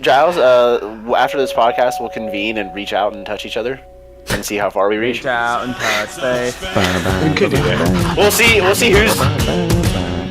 Giles, after this podcast, we'll convene and reach out and touch each other and see how far we reach. Reach out and touch base. We could do that. We'll see who's.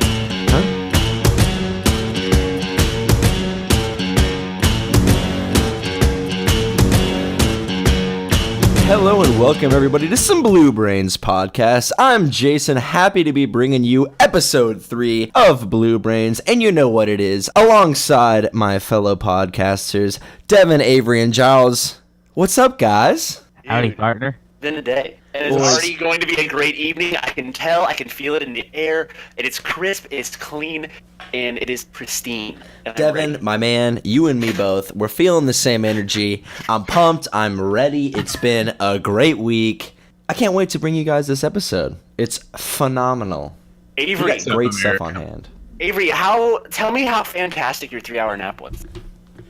Hello and welcome everybody to some Blue Brains podcast. I'm Jason, happy to be bringing you episode 3 of Blue Brains, and you know what it is, alongside my fellow podcasters, Devin, Avery, and Giles. What's up, guys? Howdy, partner. Been a day. And it's already going to be a great evening. I can tell, I can feel it in the air. It is crisp, it's clean, and it is pristine. And Devin, my man, you and me both, we're feeling the same energy. I'm pumped, I'm ready. It's been a great week. I can't wait to bring you guys this episode. It's phenomenal. Avery, Great stuff on hand. Avery, tell me how fantastic your 3-hour nap was.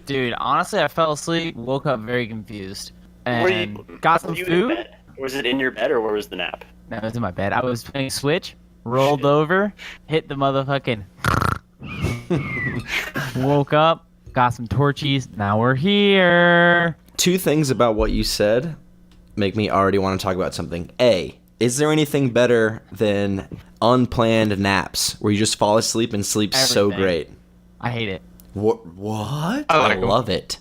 Dude, honestly, I fell asleep, woke up very confused, and got some were you in food. bed? Was it in your bed or where was the nap? No, it was in my bed. I was playing Switch, rolled over, hit the motherfucking... woke up, got some torchies, now we're here. Two things about what you said make me already want to talk about something. A, is there anything better than unplanned naps where you just fall asleep and sleep so Everything. great? I hate it. What? I like 'em. love it.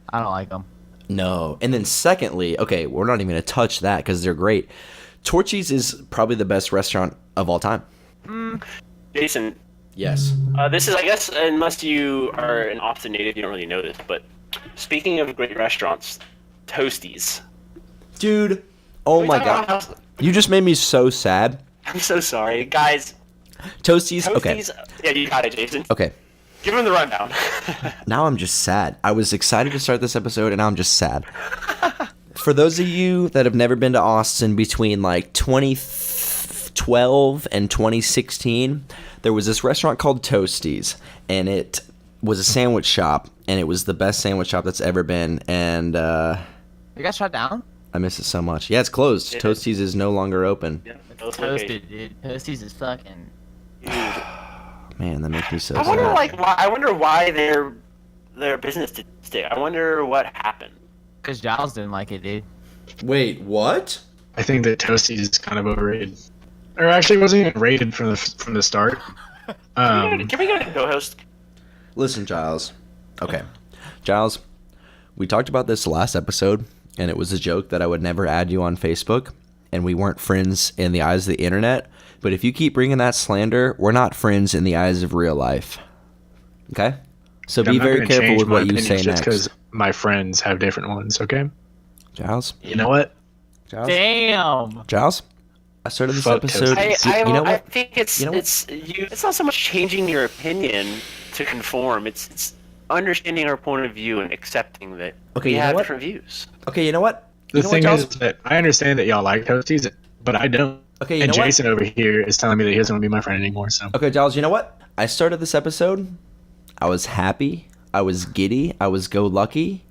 I don't like them. No. And then secondly, okay, we're not even going to touch that because they're great. Torchy's is probably the best restaurant of all time. Jason, Yes. this is, I guess, unless you are an Austin native, you don't really know this, but speaking of great restaurants, Toasties. Dude, oh Can we my talk about god. how- You just made me so sad. I'm so sorry. Guys, Toasties, okay. Toasties, yeah, you got it, Jason. Okay. Give him the rundown. Now I'm just sad. I was excited to start this episode, and now I'm just sad. For those of you that have never been to Austin between like 2012 and 2016, there was this restaurant called Toasties, and it was a sandwich shop, and it was the best sandwich shop that's ever been, and You got shut down? I miss it so much. Yeah, it's closed. It is. Toasties is no longer open. Yeah, both Toasted, dude. Toasties is fucking... locations. Man, that makes me so I wonder, sad. I wonder why their business did stick. I wonder what happened. Because Giles didn't like it, dude. Wait, what? I think that Toasties is kind of overrated. Or actually, it wasn't even rated from the start. Can we go to co-host? Listen, Giles. Okay. Giles, we talked about this last episode, and it was a joke that I would never add you on Facebook, and we weren't friends in the eyes of the internet. But if you keep bringing that slander, we're not friends in the eyes of real life. Okay? So be I'm not very gonna careful change with my what you opinions say just next. because my friends have different ones. Okay. Giles? You know what? Giles? Damn! Giles? I started this Fuck episode... Toasties. you know I what? think it's You know what? it's not so much changing your opinion to conform. It's understanding our point of view and accepting that Okay, we you know have what? different views. Okay, you know what? The You know what, thing Giles? is that I understand that y'all like Toasties, but I don't. Okay, you And know what? Jason over here is telling me that he doesn't want to be my friend anymore. So Okay, Giles, you know what? I started this episode. I was happy. I was giddy. I was go lucky.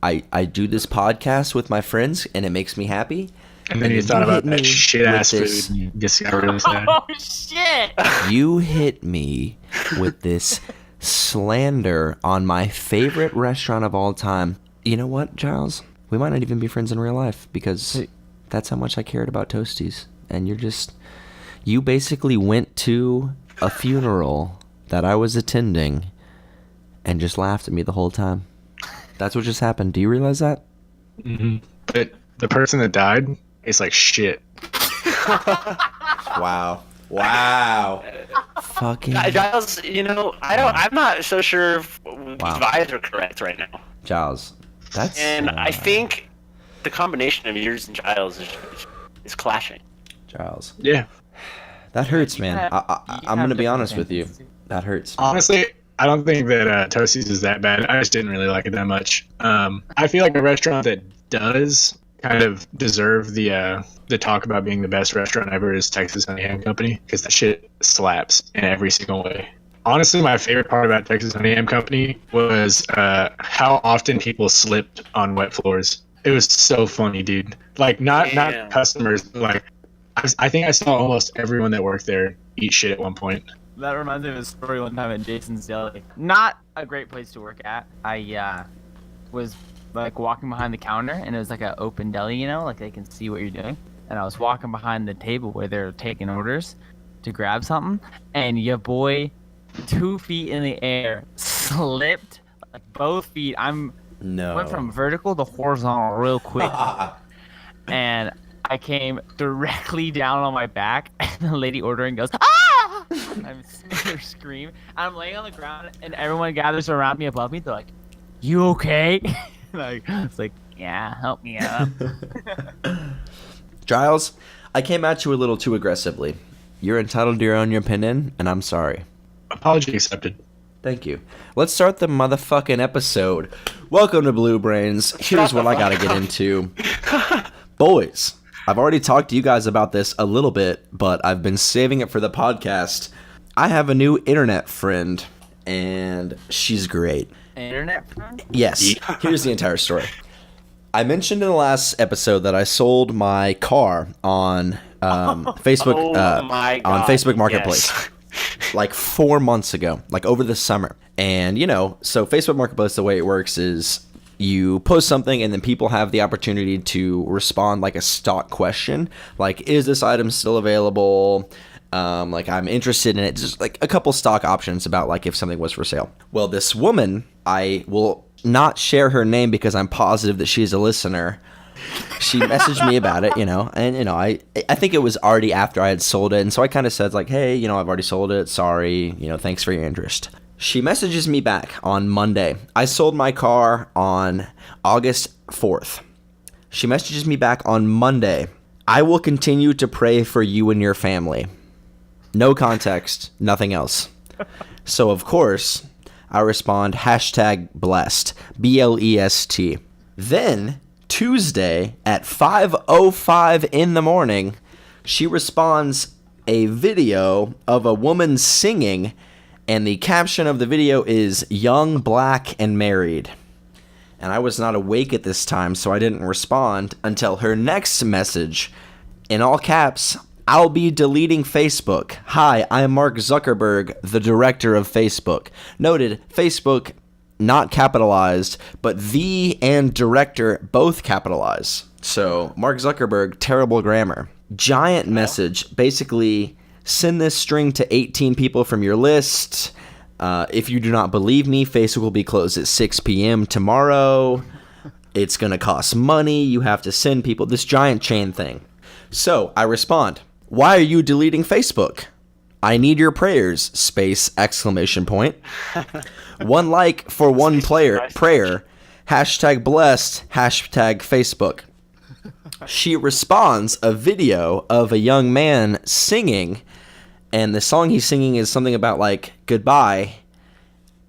I do this podcast with my friends, and it makes me happy. and then you thought hit about me that shit ass with food. this- You just got really sad. Oh, shit! You hit me with this slander on my favorite restaurant of all time. You know what, Giles? We might not even be friends in real life because that's how much I cared about Toasties. And you basically went to a funeral that I was attending and just laughed at me the whole time. That's what just happened. Do you realize that? But the person that died is like shit. Wow. Wow. Fucking Giles, I'm not so sure if these vibes are correct right now. Giles. That's And I think the combination of yours and Giles is clashing. Giles. Yeah. That hurts, man. have- I'm have gonna be different honest with you. opinions. That hurts. Honestly, I don't think that Toasties is that bad. I just didn't really like it that much. I feel like a restaurant that does kind of deserve the talk about being the best restaurant ever is Texas Honey Ham Company, because that shit slaps in every single way. Honestly, my favorite part about Texas Honey Ham Company was how often people slipped on wet floors. It was so funny, dude. Like, not Yeah. customers, but like, I think I saw almost everyone that worked there eat shit at one point. That reminds me of a story one time at Jason's Deli. Not a great place to work at. I was like walking behind the counter, and it was like an open deli, like they can see what you're doing. And I was walking behind the table where they're taking orders to grab something, and your boy, 2 feet in the air, slipped like both feet. Went from vertical to horizontal real quick, and I came directly down on my back, and the lady ordering goes, "Ah!" I'm seeing her scream. I'm laying on the ground, and everyone gathers around me above me. They're like, "You okay?" It's like, "Yeah, help me up." Giles, I came at you a little too aggressively. You're entitled to your own opinion, and I'm sorry. Apology accepted. Thank you. Let's start the motherfucking episode. Welcome to Blue Brains. Here's what I gotta get into. Boys, I've already talked to you guys about this a little bit, but I've been saving it for the podcast. I have a new internet friend, and she's great. Internet friend? Yes. Here's the entire story. I mentioned in the last episode that I sold my car on Facebook on Facebook Marketplace. Yes. Like 4 months ago, like over the summer. And, so Facebook Marketplace, the way it works is you post something and then people have the opportunity to respond like a stock question. Like, is this item still available? Like, I'm interested in it. Just like a couple stock options about like if something was for sale. Well, this woman, I will not share her name because I'm positive that she's a listener. She messaged me about it, and I think it was already after I had sold it, and so I kind of said like, hey, I've already sold it, sorry, thanks for your interest. She messages me back on Monday. I sold my car on August 4th. She messages me back on Monday. I will continue to pray for you and your family. No context, nothing else. So of course, I respond, #blessed, BLEST. Then Tuesday at 5:05 in the morning, she responds a video of a woman singing, and the caption of the video is "Young, Black, and Married." And I was not awake at this time, so I didn't respond until her next message, in all caps, "I'll be deleting Facebook. Hi, I'm Mark Zuckerberg, the director of Facebook." Noted, Facebook not capitalized, but the and director both capitalize. So Mark Zuckerberg, terrible grammar. Giant message, basically send this string to 18 people from your list. If you do not believe me, Facebook will be closed at 6 p.m. tomorrow. It's going to cost money. You have to send people this giant chain thing. So I respond, "Why are you deleting Facebook? I need your prayers, space, exclamation point. 1 like for 1 prayer, #blessed, #Facebook. She responds a video of a young man singing, and the song he's singing is something about like goodbye.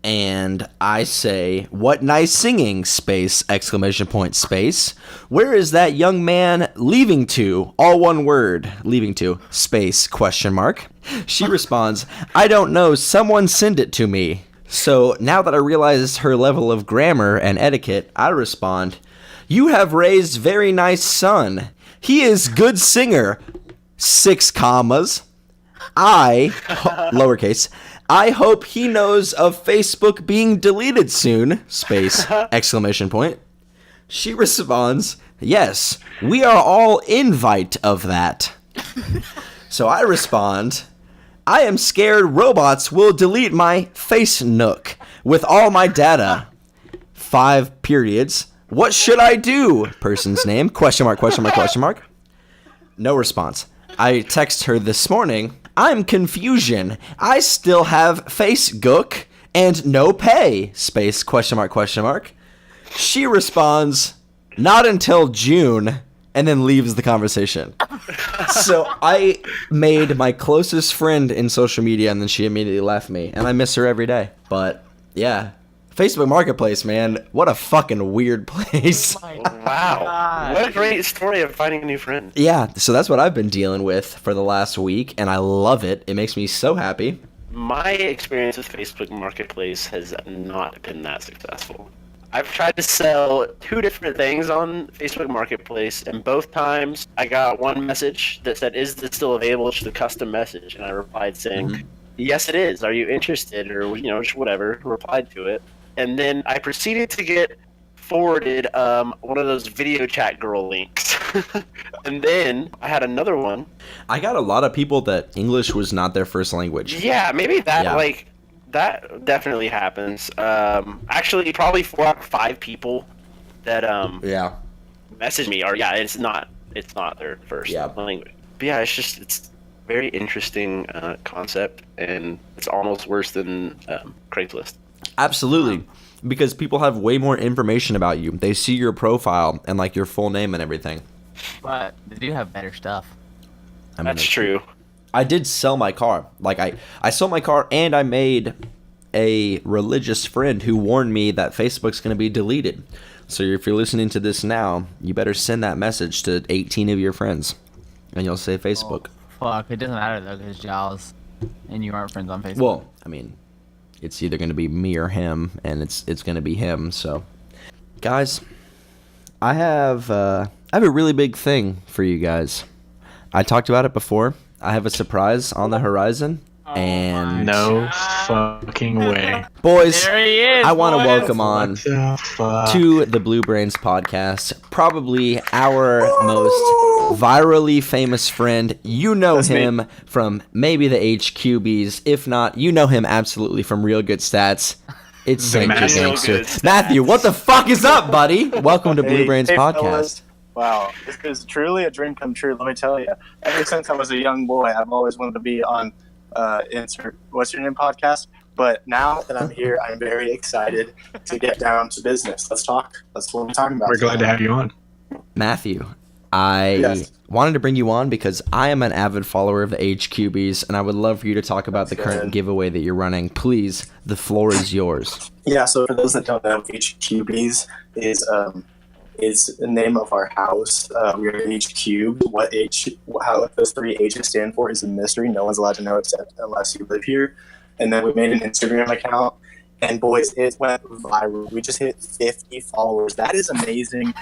And I say, "What nice singing, space, exclamation point, space. Where is that young man leaving to?" All one word, leaving to, space, question mark. She responds, "I don't know, someone send it to me." So now that I realize her level of grammar and etiquette, I respond, "You have raised very nice son. He is good singer, 6 commas. Lowercase, I hope he knows of Facebook being deleted soon, space, exclamation point." She responds, "Yes, we are all invite of that." So I respond, "I am scared robots will delete my face nook with all my data. 5 periods. What should I do? Person's name, question mark, question mark, question mark." No response. I text her this morning, "I'm confusion. I still have Facebook and no pay, space, question mark, question mark." She responds, "Not until June," and then leaves the conversation. So I made my closest friend in social media, and then she immediately left me, and I miss her every day. But yeah, Facebook Marketplace, man, what a fucking weird place. Wow. What a great story of finding a new friend. Yeah, so that's what I've been dealing with for the last week, and I love it. It makes me so happy. My experience with Facebook Marketplace has not been that successful. I've tried to sell 2 different things on Facebook Marketplace, and both times I got one message that said, "Is this still available?" to the custom message, and I replied saying, yes, it is. Are you interested? Or, just whatever. Replied to it. And then I proceeded to get forwarded one of those video chat girl links. And then I had another one. I got a lot of people that English was not their first language. Yeah, maybe that, Yeah. that definitely happens. Actually, probably 4 out of 5 people that Yeah. message me it's not their first language. But yeah, it's very interesting concept, and it's almost worse than Craigslist. Absolutely. Because people have way more information about you. They see your profile and like your full name and everything. But they do have better stuff. I mean, That's true. I did sell my car. Like I sold my car, and I made a religious friend who warned me that Facebook's going to be deleted. So if you're listening to this now, you better send that message to 18 of your friends, and you'll say Facebook. Oh, fuck, it doesn't matter though, because Giles and you aren't friends on Facebook. Well, I mean, it's either going to be me or him, and it's going to be him. So, guys, I have a really big thing for you guys. I talked about it before. I have a surprise on the horizon, and No fucking way. boys, There he is, I want to boys. welcome on What the fuck? to the Blue Brains podcast, probably our most virally famous friend. You know That's me. him from maybe the HQBs. If not, you know him absolutely from Real Good Stats. It's Saint Matthew. Real Gangster. Good Stats. Matthew, what the fuck is up, buddy? Welcome to Blue Hey, Brains hey, podcast. fellas. Wow, this is truly a dream come true. Let me tell you. Ever since I was a young boy, I've always wanted to be on insert what's your name podcast. But now that I'm here, I'm very excited to get down to business. Let's talk. That's what we're talking about. We're glad to have you on. Matthew, I Yes. wanted to bring you on because I am an avid follower of the HQBs, and I would love for you to talk about That's the current good. giveaway that you're running. Please, the floor is yours. Yeah. So for those that don't know, HQBs is the name of our house. We're H cubed. What those 3 H's stand for is a mystery. No one's allowed to know except unless you live here. And then we made an Instagram account, and boys, it went viral. We just hit 50 followers. That is amazing.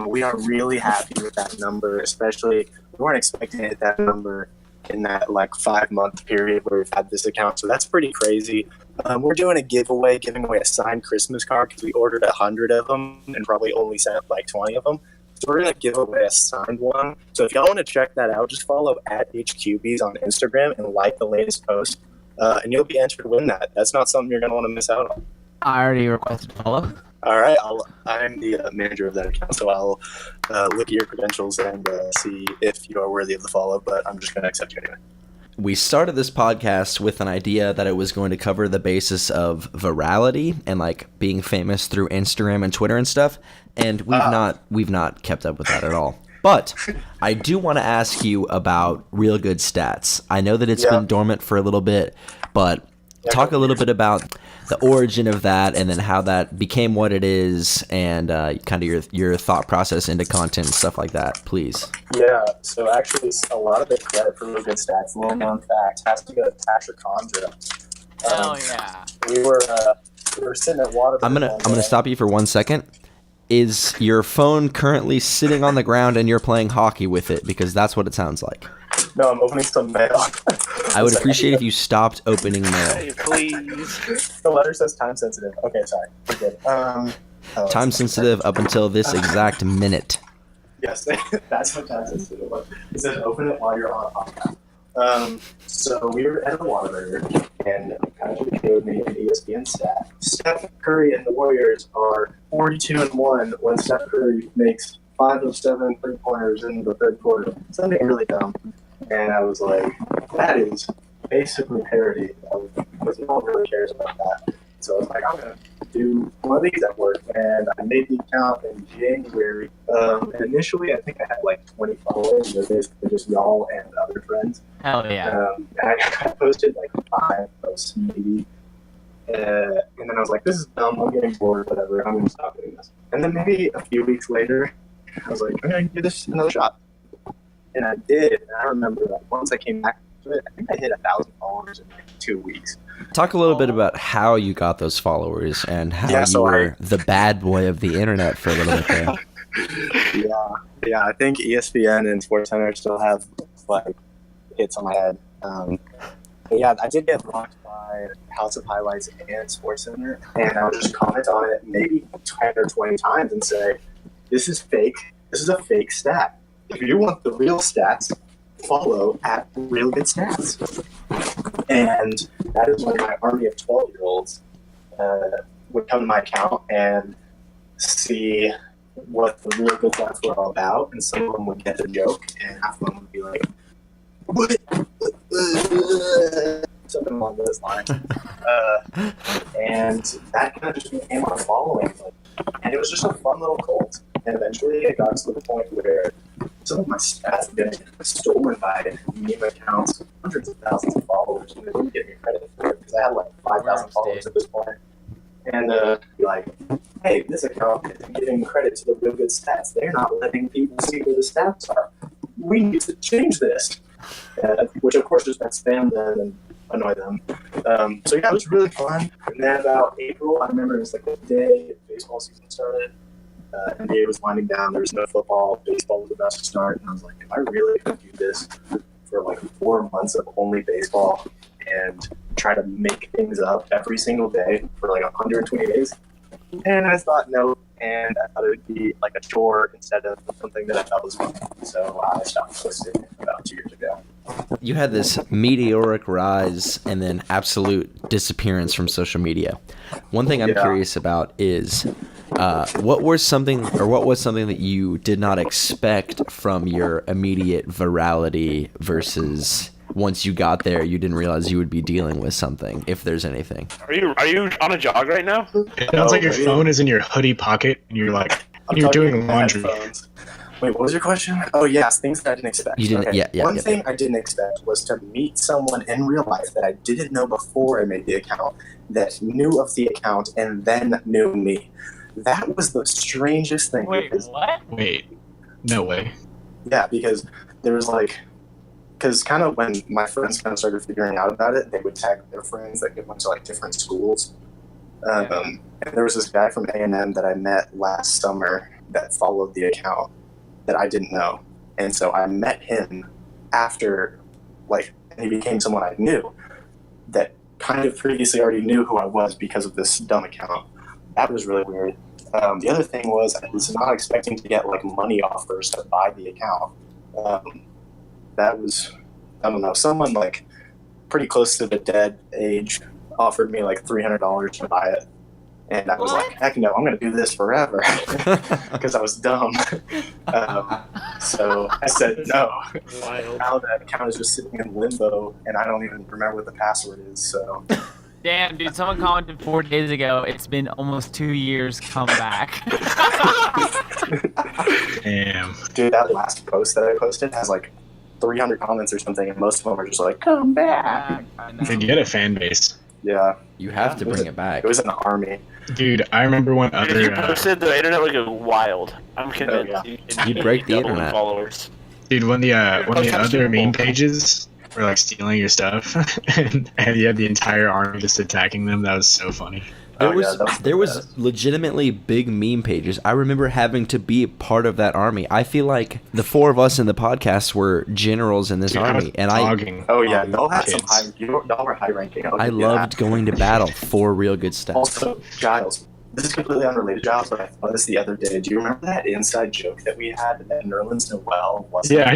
We are really happy with that number, especially we weren't expecting to hit that number in that 5-month period where we've had this account. So that's pretty crazy. We're doing a giveaway, giving away a signed Christmas card because we ordered 100 of them and probably only sent 20 of them. So we're going to give away a signed one. So if y'all want to check that out, just follow at HQBs on Instagram and like the latest post. And you'll be entered to win that. That's not something you're going to want to miss out on. I already requested follow. All right, I'm the manager of that account, so I'll look at your credentials and see if you are worthy of the follow, but I'm just going to accept you anyway. We started this podcast with an idea that it was going to cover the basis of virality and being famous through Instagram and Twitter and stuff, and we've not kept up with that at all. But I do want to ask you about Real Good Stats. I know that it's been dormant for a little bit, but talk a little bit about the origin of that and then how that became what it is and kind of your thought process into content and stuff like that, please. Yeah, so actually a lot of the credit for Real Good Stats, little known fact, has to go to Tasha Condra. Hell yeah. We were sitting at Waterbury. I'm gonna stop you for 1 second. Is your phone currently sitting on the ground and you're playing hockey with it? Because that's what it sounds like. No, I'm opening some mail. I would appreciate if you stopped opening mail. Hey, please. The letter says time sensitive. Okay, sorry. We're good. Time sensitive up until this exact minute. Yes, that's what time sensitive was. It says open it while you're on a podcast. So we were at a Whataburger, and Patrick showed me an ESPN stat. Steph Curry and the Warriors are 42-1 when Steph Curry makes 5 of 7 3-pointers in the third quarter. Something really dumb. And I was like, that is basically parody because no one really cares about that. So I was like, I'm going to do one of these at work. And I made the account in January. And initially, I think I had 20 followers. They're basically just y'all and other friends. Hell yeah. And I posted 5 posts maybe. And then I was like, this is dumb. I'm getting bored, whatever. I'm going to stop doing this. And then maybe a few weeks later, I was like, I'm going to give this another shot. And I did. And I remember once I came back to it, I think I hit 1,000 followers in 2 weeks. Talk a little bit about how you got those followers and how you were the bad boy of the internet for a little bit there. Yeah. I think ESPN and SportsCenter still have hits on my head. Yeah, I did get blocked by House of Highlights and SportsCenter, and I'll just comment on it maybe 10 or 20 times and say, this is fake. This is a fake stat. If you want the real stats, follow at RealGoodStats. And that is when my army of 12-year-olds would come to my account and see what the Real Good Stats were all about, and some of them would get the joke, and half of them would be like, what? Something along those lines. And that kind of just became our following. And it was just a fun little cult. And eventually it got to the point where some of my stats were getting stolen by meme accounts, hundreds of thousands of followers, and they wouldn't give me credit for it because I had like 5,000 followers at this point. And be like, hey, this account isn't giving credit to the Real Good Stats. They're not letting people see where the stats are. We need to change this. Which of course just meant spam them and annoy them. So yeah, it was really fun. And then about April, I remember it was like the day baseball season started. NBA was winding down. There was no football. Baseball was about to start. And I was like, am I really going to do this for like 4 months of only baseball and try to make things up every single day for like 120 days? And I thought, no. And I thought it would be like a chore instead of something that I thought was fun. So I stopped posting about 2 years ago. You had this meteoric rise and then absolute disappearance from social media. One thing I'm curious about is what was something that you did not expect from your immediate virality versus once you got there you didn't realize you would be dealing with something, if there's anything. Are you on a jog right now? It sounds like your phone is in your hoodie pocket and you're like you're doing laundry. Headphones. Wait, what was your question? Oh, yes, things that I didn't expect. You didn't, okay. One thing I didn't expect was to meet someone in real life that I didn't know before I made the account, that knew of the account, and then knew me. That was the strangest thing. Wait, what? Wait, no way. Yeah, because there was like, because kind of when my friends kind of started figuring out about it, they would tag their friends that went to like different schools. And there was this guy from A&M that I met last summer that followed the account that I didn't know. And so I met him after, like, he became someone I knew that kind of previously already knew who I was because of this dumb account. That was really weird. The other thing was I was not expecting to get, like, money offers to buy the account. That was, I don't know, someone, like, pretty close to the dead age offered me, like, $300 to buy it. And I was like, heck no, I'm going to do this forever because I was dumb. So I said no. Wild. Now that account is just sitting in limbo, and I don't even remember what the password is. So. Damn, dude, someone commented 4 days ago, it's been almost 2 years, come back. Damn. Dude, that last post that I posted has like 300 comments or something, and most of them are just like, come back. Dude, you had a fan base. Yeah. You have to bring it back. It was an army. Dude, I remember one If other. you posted, the internet would go wild. I'm convinced. Oh, yeah. You'd break the double in internet. Followers. Dude, one of the other Super Bowl. meme pages were like stealing your stuff, and you had the entire army just attacking them. That was so funny. There was legitimately big meme pages. I remember having to be part of that army. I feel like the four of us in the podcast were generals in this Dude, I was army, and dogging Oh yeah, all y'all had these some high. kids. Y'all were high ranking. I loved going to battle for Real Good Stats. Also, Giles. This is completely unrelated, Giles, but I thought this the other day. Do you remember that inside joke that we had that Nerlens Noel wasn't? Yeah, I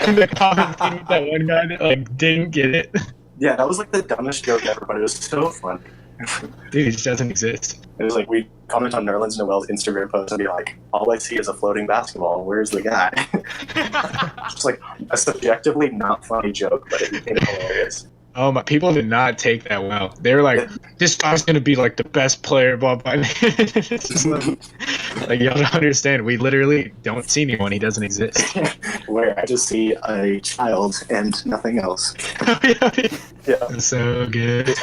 in the comments, that one guy that like didn't get it. Yeah, that was like the dumbest joke ever, but it was so funny. Dude, he just doesn't exist. It was like we comment on Nerlens Noel's Instagram post and be like, all I see is a floating basketball. Where's the guy? It's like a subjectively not funny joke, but it became hilarious. Oh my! People did not take that well. They were like, "This guy's gonna be like the best player." Blah blah. Like y'all don't understand. We literally don't see anyone. He doesn't exist. Where I just see a child and nothing else. Yeah. So good,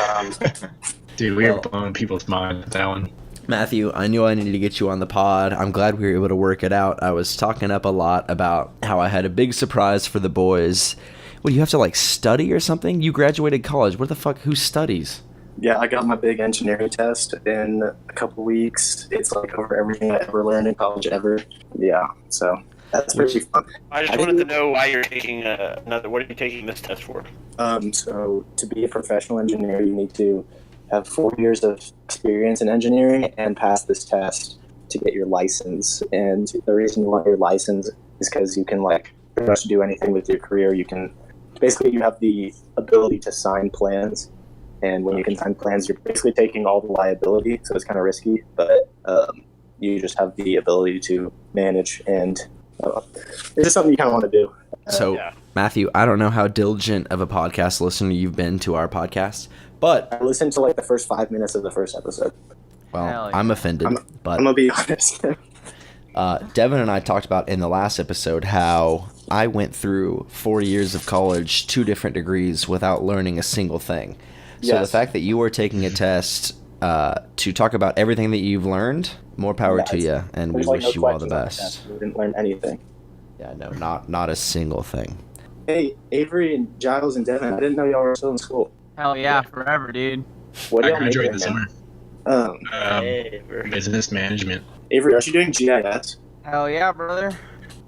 dude. We Well, were blowing people's mind with that one. Matthew, I knew I needed to get you on the pod. I'm glad we were able to work it out. I was talking up a lot about how I had a big surprise for the boys. What, do you have to like study or something? You graduated college. What the fuck? Who studies? Yeah, I got my big engineering test in a couple weeks. It's like over everything I ever learned in college ever. Yeah, so That's pretty fun. I just wanted to know why you're taking another. What are you taking this test for? So to be a professional engineer, you need to have 4 years of experience in engineering and pass this test to get your license. And the reason you want your license is because you can pretty much do anything with your career. You can basically you have the ability to sign plans, and when you can sign plans, you're basically taking all the liability. So it's kind of risky, but you just have the ability to manage, and it's just something you kind of want to do. So, Yeah. Matthew, I don't know how diligent of a podcast listener you've been to our podcast, but I listened to the first 5 minutes of the first episode. well, Hell yeah. I'm offended. But I'm gonna be honest. Devin and I talked about in the last episode how I went through 4 years of college, 2 different degrees, without learning a single thing. So Yes. the fact that you were taking a test to talk about everything that you've learned, more power to you, and we There's, wish no you all the questions on best. test. We didn't learn anything. Yeah, no, not a single thing. Hey, Avery and Giles and Devin, I didn't know y'all were still in school. Hell yeah, forever, dude. What do I y'all make graduated right this summer. now? Hey, Business management. Avery, aren't you doing GIS? Hell yeah, brother.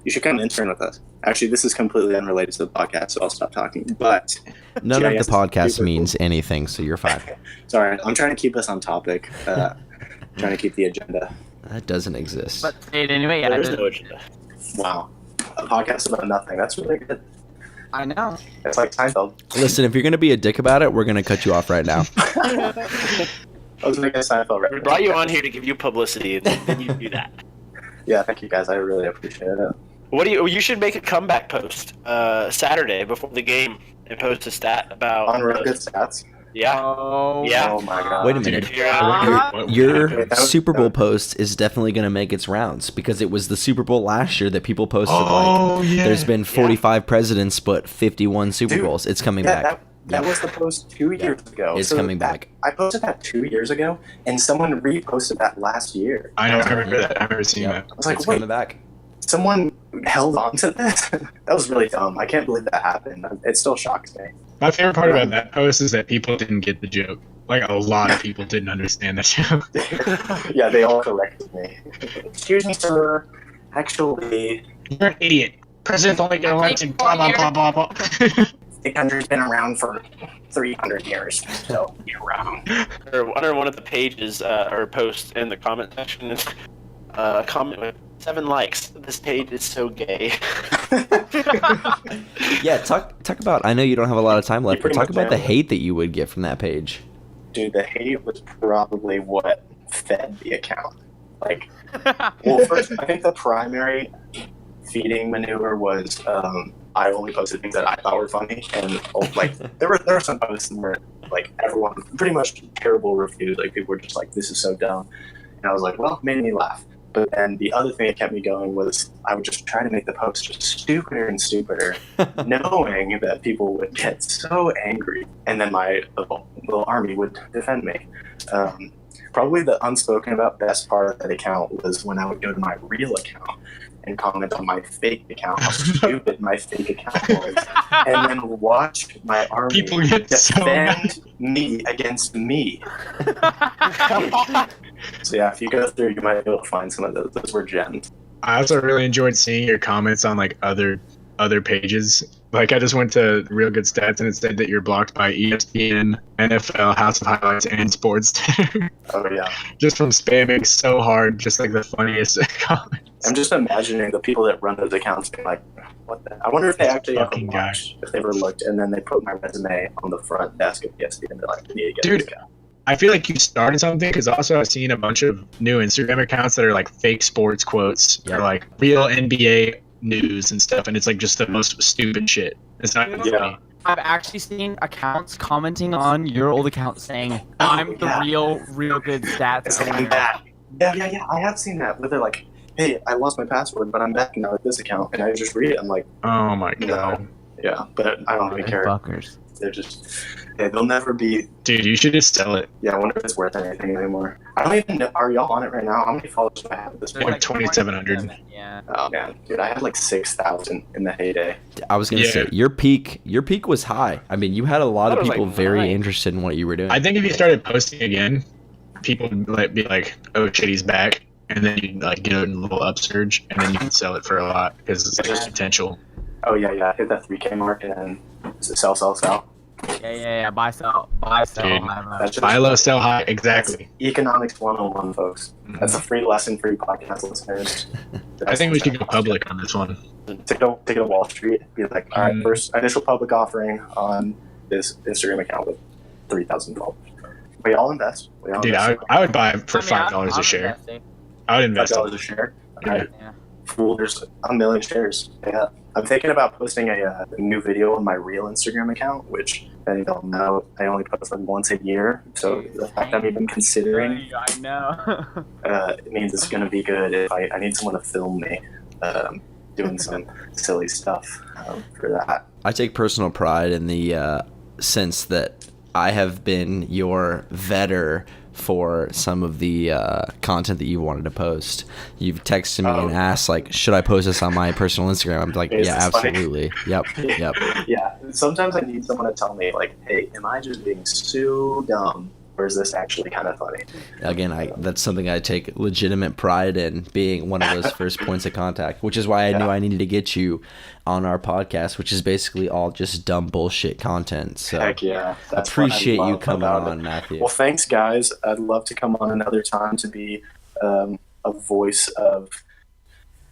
You should come intern with us. Actually, this is completely unrelated to the podcast, so I'll stop talking. But None of GIS the is podcast super means anything, so you're fine. sorry, I'm trying to keep us on topic. Trying to keep the agenda. That doesn't exist. But say it anyway. Yeah, There's dude. no agenda. Wow, a podcast about nothing. That's really good. I know. It's like Seinfeld. Listen, if you're gonna be a dick about it, we're gonna cut you off right now. I was making a Seinfeld We reference. brought you on here to give you publicity, and then you do that. Yeah, thank you guys. I really appreciate it. What do you? You should make a comeback post Saturday before the game and post a stat about On RealGoodStats. Yeah. Oh, Yeah. Oh my god. Wait a minute. Your Super Bowl post is definitely going to make its rounds because it was the Super Bowl last year that people posted Yeah. there's been 45 presidents but 51 Super Dude, Bowls. It's coming Yeah, back. that was the post 2 years ago. It's So coming that- back. I posted that 2 years ago, and someone reposted that last year. I know. I remember that. I remember seeing Yep. that. I was like, It's wait, coming back. someone held on to this? That was really dumb. I can't believe that happened. It still shocks me. My favorite part about that post is that people didn't get the joke. Like, a lot of people didn't understand the joke. Yeah, they all corrected me. Excuse me, sir. Actually, You're an idiot. Presidents only get elected, blah, blah, blah, blah, blah. the country's been around for 300 years, so you're wrong. Or under one of the pages or posts in the comment section, is a comment with 7 likes. This page is so gay. Yeah, talk about. I know you don't have a lot of time left, but pretty talk much about the nailed it. hate that you would get from that page. Dude, the hate was probably what fed the account. Like, well, first, I think the primary feeding maneuver was I only posted things that I thought were funny, and there were some posts where everyone pretty much terrible reviews. Like people were just like, "This is so dumb," and I was like, "Well, it made me laugh." But then the other thing that kept me going was I would just try to make the post just stupider and stupider, knowing that people would get so angry, and then my little army would defend me. Probably the unspoken about best part of that account was when I would go to my real account and comment on my fake account, how stupid my fake account was, and then watch my army People get so mad. defend me against me. So yeah, if you go through, you might be able to find some of those. Those were gems. I also really enjoyed seeing your comments on other pages. Like I just went to Real Good Stats and it said that you're blocked by ESPN, NFL, House of Highlights, and Sports Center. Oh yeah. Just from spamming so hard, just like the funniest comments. I'm just imagining the people that run those accounts being like, what the? I wonder if they actually ever Fucking guy. watched, if they ever looked, and then they put my resume on the front desk of ESPN and they're like, we need to get Dude. this guy. I feel like you started something because also I've seen a bunch of new Instagram accounts that are like fake sports quotes Yeah. or like real NBA news and stuff, and it's like just the most stupid shit. It's not even Yeah. funny. I've actually seen accounts commenting on your old account saying, "I'm the yeah. real good stats." Saying that. Yeah. I have seen that where they're like, hey, I lost my password, but I'm back now at this account, and I just read it. I'm like, Oh my god. no. Yeah, but I don't really care. Fuckers. They're just, they'll never be. Dude, you should just sell it. Yeah, I wonder if it's worth anything anymore. I don't even know. Are y'all on it right now? How many followers do I have at this Like point? 2,700. Yeah. Oh man, dude, I had like 6,000 in the heyday. I was gonna Yeah. say your peak was high. I mean, you had a lot I of was people like very 9. interested in what you were doing. I think if you started posting again, people would be like, "Oh shit, he's back," and then you like get a little upsurge, and then you can sell it for a lot because it's like potential. Oh yeah. Hit that 3K mark and then sell. Yeah. Buy, sell. Dude, That's just buy low, sell high. Exactly. economics 101, folks. That's a free lesson for you podcast listeners. I think we should go public on this one. Take it to Wall Street. Be like, all right, first initial public offering on this Instagram account with 3,000 followers. We all invest. Dude, I would buy it for $5 a share. I would invest $5 a share. Yeah. Yeah. Fool, there's a million shares. Yeah. I'm thinking about posting a new video on my real Instagram account, which I don't know. I only post like once a year, so the fact I'm even considering I know. it means it's going to be good. If I need someone to film me doing some silly stuff for that. I take personal pride in the sense that I have been your vetter for some of the content that you wanted to post. You've texted me and asked, like, should I post this on my personal Instagram? I'm like, yeah, absolutely. Yep. Yeah. Sometimes I need someone to tell me, like, hey, am I just being so dumb, or is this actually kind of funny? Again, that's something I take legitimate pride in, being one of those first points of contact, which is why I knew I needed to get you on our podcast, which is basically all just dumb bullshit content. So Heck yeah. That's appreciate what I you love coming about on, it. Matthew. Well, thanks, guys. I'd love to come on another time to be a voice of,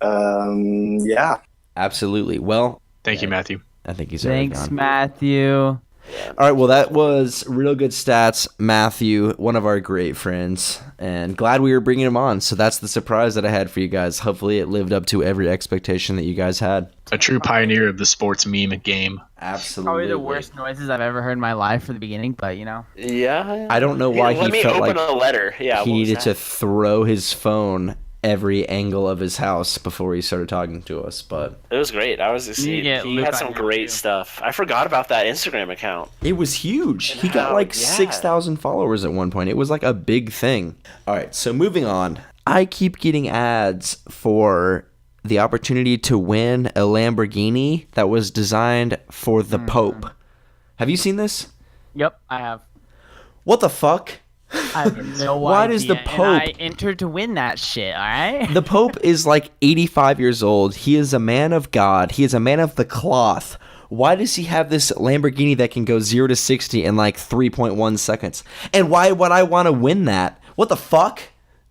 yeah. Absolutely. Well, Thank you, Matthew. I think he's already Thanks, gone. Matthew. All right, well, that was Real Good Stats, Matthew, one of our great friends, and glad we were bringing him on. So that's the surprise that I had for you guys. Hopefully it lived up to every expectation that you guys had. A true pioneer of the sports meme game. Absolutely. Probably the worst noises I've ever heard in my life for the beginning, but, you know. Yeah. I don't know why Let he me felt open like a letter. Yeah. he what was needed to that? throw his phone every angle of his house before he started talking to us, but It was great. I was just You get he Luke had on some here, great too. stuff. I forgot about that Instagram account. it was huge. And He got how- like yeah. 6,000 followers at one point. It was like a big thing. All right, so moving on. I keep getting ads for the opportunity to win a Lamborghini that was designed for the Pope. Have you seen this? Yep, I have. What the fuck? I have no Why idea. does the and Pope- I entered to win that shit, alright? The Pope is like 85 years old. He is a man of God. He is a man of the cloth. Why does he have this Lamborghini that can go 0 to 60 in like 3.1 seconds? And why would I want to win that? What the fuck?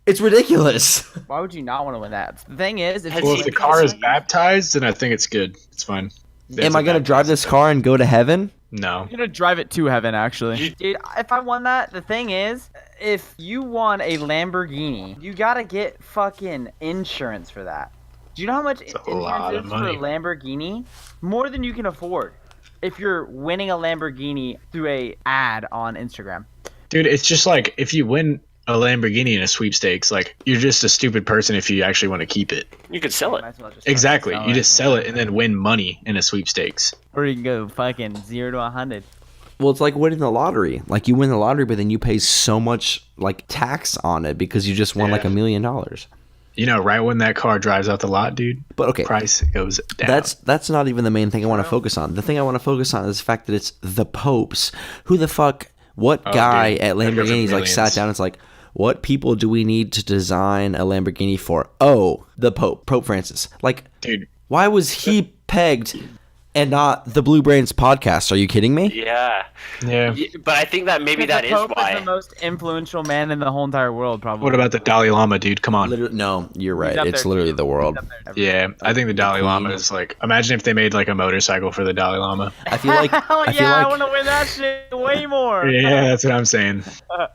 It's ridiculous. Why would you not want to win that? The thing is, if Well, you if the car is baptized, then I think it's good. It's fine. Am I going to drive this car and go to heaven? No. I'm gonna drive it to heaven, actually. Dude, if I won that, the thing is, if you won a Lamborghini, you gotta get fucking insurance for that. Do you know how much a lot of insurance is for a money. Lamborghini? More than you can afford. If you're winning a Lamborghini through a ad on Instagram. Dude, it's just like if you win a Lamborghini in a sweepstakes, like you're just a stupid person if you actually want to keep it. You could sell it. Might as well just Exactly. sell You just sell it and then win money in a sweepstakes. Or you can go fucking 0 to 100. Well, it's like winning the lottery. Like you win the lottery, but then you pay so much like tax on it because you just won like $1 million. You know, right when that car drives out the lot, dude, But okay, price goes down. that's not even the main thing I want to focus on. The thing I want to focus on is the fact that it's the Popes. Who the fuck? What guy dude, at that goes for Lamborghinis like sat millions. down? And it's like, what people do we need to design a Lamborghini for? Oh, the Pope, Pope Francis. Like, Dude, why was he pegged and not the Blue Brains podcast? Are you kidding me? Yeah. yeah. But I think that maybe that the is Pope why. is the most influential man in the whole entire world, probably. What about the Dalai Lama, dude? Come on. Literally, no, you're right. up It's there, literally too. the world. He's up there. Yeah, I think the Dalai Queen. Lama is like. Imagine if they made like a motorcycle for the Dalai Lama. I feel like Hell I feel yeah, I like want to win that shit way more. Yeah, that's what I'm saying.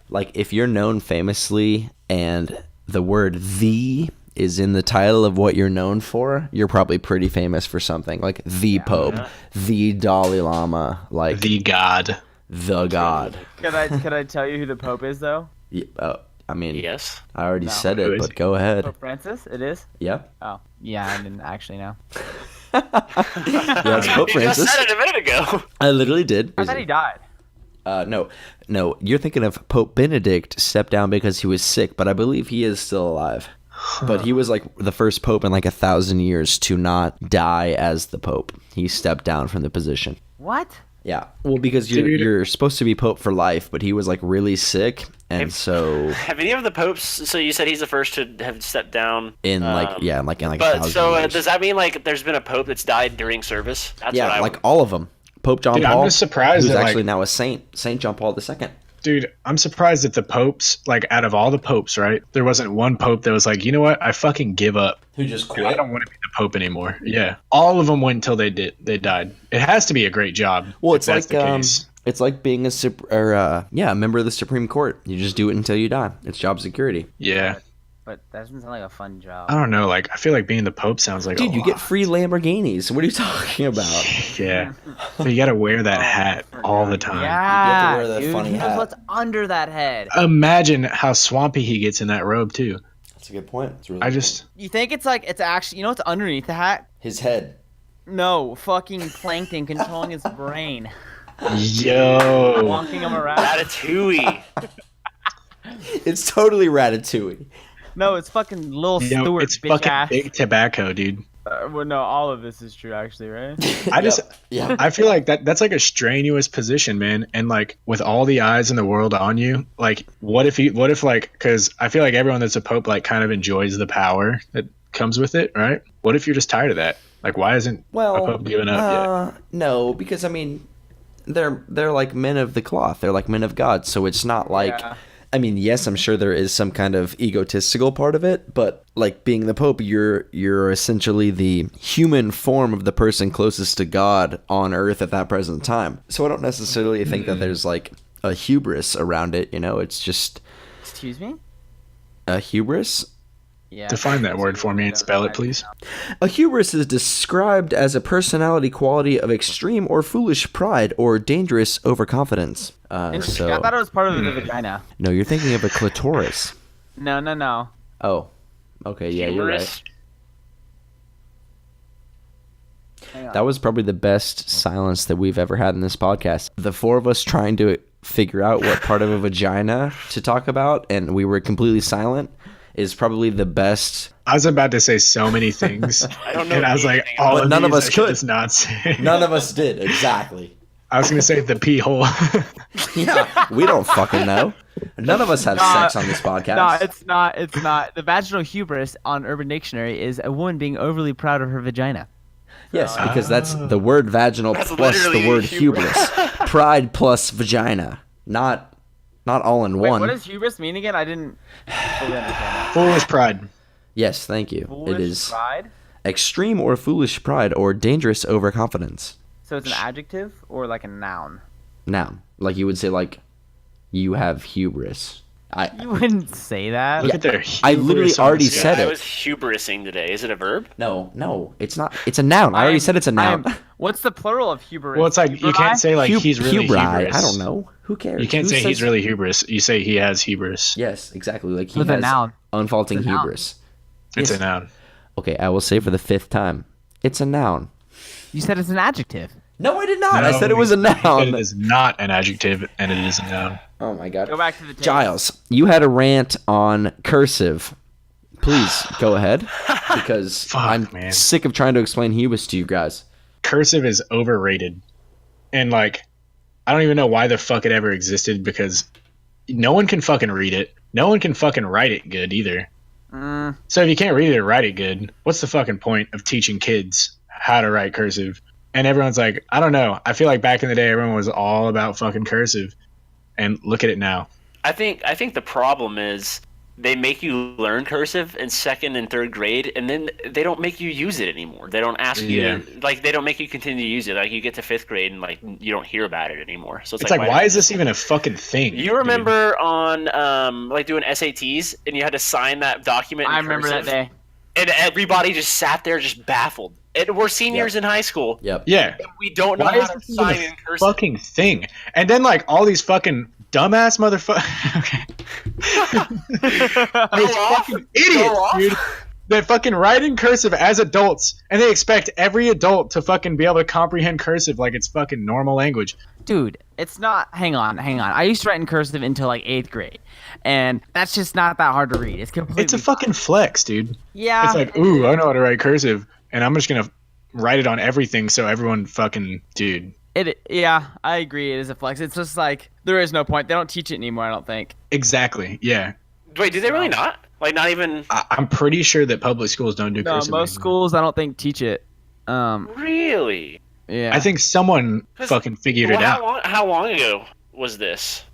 like if you're known famously and the word "the" is in the title of what you're known for, you're probably pretty famous for something. Like the Pope, the Dalai Lama, like The God. the God. Could I tell you who the Pope is, though? I mean, Yes. I already No. said Who it, is but he? go ahead. Pope Francis? It is? Yeah, Oh, yeah, I didn't actually know. yeah, it's Pope You just Francis. said it a minute ago. I literally did. I thought he died. No, you're thinking of Pope Benedict stepped down because he was sick, but I believe he is still alive. But he was like the first pope in like 1,000 years to not die as the pope. He stepped down from the position. What? Yeah, well, because you're supposed to be Pope for life, but he was like really sick, and so Have any of the popes? So you said he's the first to have stepped down in like in like But 1,000 so years. does that mean like there's been a pope that's died during service? That's Yeah, what like all of them. Pope John Dude, Paul, I'm just surprised who's that, actually like- now a saint, Saint John Paul II. Dude, I'm surprised that the popes, like out of all the popes, right? There wasn't one pope that was like, you know what? I fucking give up. Who just I don't want to be the pope anymore. Yeah, all of them went until they died. It has to be a great job. Well, if it's that's like the case. it's like being a member of the Supreme Court. You just do it until you die. It's job security. Yeah, But that doesn't sound like a fun job. I don't know. Like, I feel like being the pope sounds like Dude, a you lot. get free Lamborghinis. What are you talking about? Yeah, but you got to wear that hat all the time. Yeah, wear that dude, funny who knows hat. what's under that head? Imagine how swampy he gets in that robe too. That's a good point. It's really I just You think it's like it's actually you know what's underneath the hat? his head. No, fucking plankton controlling his brain, yo. walking him around. Ratatouille. It's totally Ratatouille. No, it's fucking Lil Yo, Stewart, it's bitch fucking ass. big tobacco, dude. Well, no, all of this is true, actually, right? Yeah. I feel like that's like a strenuous position, man. And like with all the eyes in the world on you, like what if because I feel like everyone that's a pope like kind of enjoys the power that comes with it, right? What if you're just tired of that? Like, why isn't a pope giving up yet? No, because I mean, they're like men of the cloth. They're like men of God. So it's not like. Yeah. I mean, yes, I'm sure there is some kind of egotistical part of it, but like being the Pope, you're essentially the human form of the person closest to God on earth at that present time. So I don't necessarily think that there's like a hubris around it, you know, it's just Excuse me? a hubris. Yeah. Define that word for me and spell it, please. A hubris is described as a personality quality of extreme or foolish pride or dangerous overconfidence. Interesting. I thought it was part of the vagina. No, you're thinking of a clitoris. No. Oh, okay, yeah, you're right. Hang on. That was probably the best silence that we've ever had in this podcast. The four of us trying to figure out what part of a vagina to talk about, and we were completely silent, is probably the best. I was about to say so many things, I don't know. and I was like, anything all But of none of these us I should could. just not say. None of us did, exactly. I was gonna say the pee hole. Yeah, we don't fucking know. None of us have sex on this podcast. No, it's not. It's not. The vaginal hubris on Urban Dictionary is a woman being overly proud of her vagina. Yes, because that's the word vaginal That's plus literally the word hubris. hubris. Pride plus vagina. Not all in Wait, one. what does hubris mean again? I didn't fully understand that. Foolish pride. Yes, thank you. Foolish It is pride? extreme or foolish pride or dangerous overconfidence. So it's an adjective or like a noun? Noun. Like you would say, like, you have hubris. You wouldn't say that. Look at their. I literally hubris on already this said guy. I it. was hubrising today. Is it a verb? No, it's not. It's a noun. I already said it's a noun. What's the plural of hubris? Well, it's like you can't say like he's really hubri. hubris. I don't know. Who cares? You can't Who say he's says- really hubris. You say he has hubris. Yes, exactly. Like he With a has noun. unfaulting It's a noun. hubris. It's Yes. a noun. Okay, I will say for the 5th time, it's a noun. You said it's an adjective. No, I did not. I No, said it was a he said noun. It is not an adjective, and it is a noun. Oh my god. Go back to the tape. Giles, you had a rant on cursive. Please go ahead, because Fuck, I'm man. sick of trying to explain hubris to you guys. Cursive is overrated, and like, I don't even know why the fuck it ever existed because no one can fucking read it. No one can fucking write it good either. So if you can't read it or write it good, what's the fucking point of teaching kids how to write cursive? And everyone's like, I don't know. I feel like back in the day, everyone was all about fucking cursive, and look at it now. I think the problem is they make you learn cursive in 2nd and 3rd grade, and then they don't make you use it anymore. They don't ask Yeah. you, like, they don't make you continue to use it. Like, you get to 5th grade and like you don't hear about it anymore. So It's like, why is this even a fucking thing? You remember on like doing SATs and you had to sign that document? In I remember that cursive? day. And everybody just sat there just baffled. And we're seniors in high school. Yep. Yeah. And we don't know Why is how to this even sign a in cursive. fucking thing? And then like all these fucking dumbass motherfuckers. Okay. These off. fucking Go idiots, off. dude. They fucking write in cursive as adults, and they expect every adult to fucking be able to comprehend cursive like it's fucking normal language. Dude, it's not. Hang on. I used to write in cursive until like 8th grade, and that's just not that hard to read. It's completely. It's a fucking flex, dude. Yeah. It's like, ooh, I know how to write cursive, and I'm just gonna write it on everything so everyone fucking, dude. Yeah, I agree. It is a flex. It's just like there is no point. They don't teach it anymore. I don't think. Exactly. Yeah. Wait, do they really not? Like, not even I'm pretty sure that public schools don't do No, cursive most anymore. schools I don't think teach it. really? Yeah. I think someone 'Cause- fucking figured Well, it out. how long ago was this?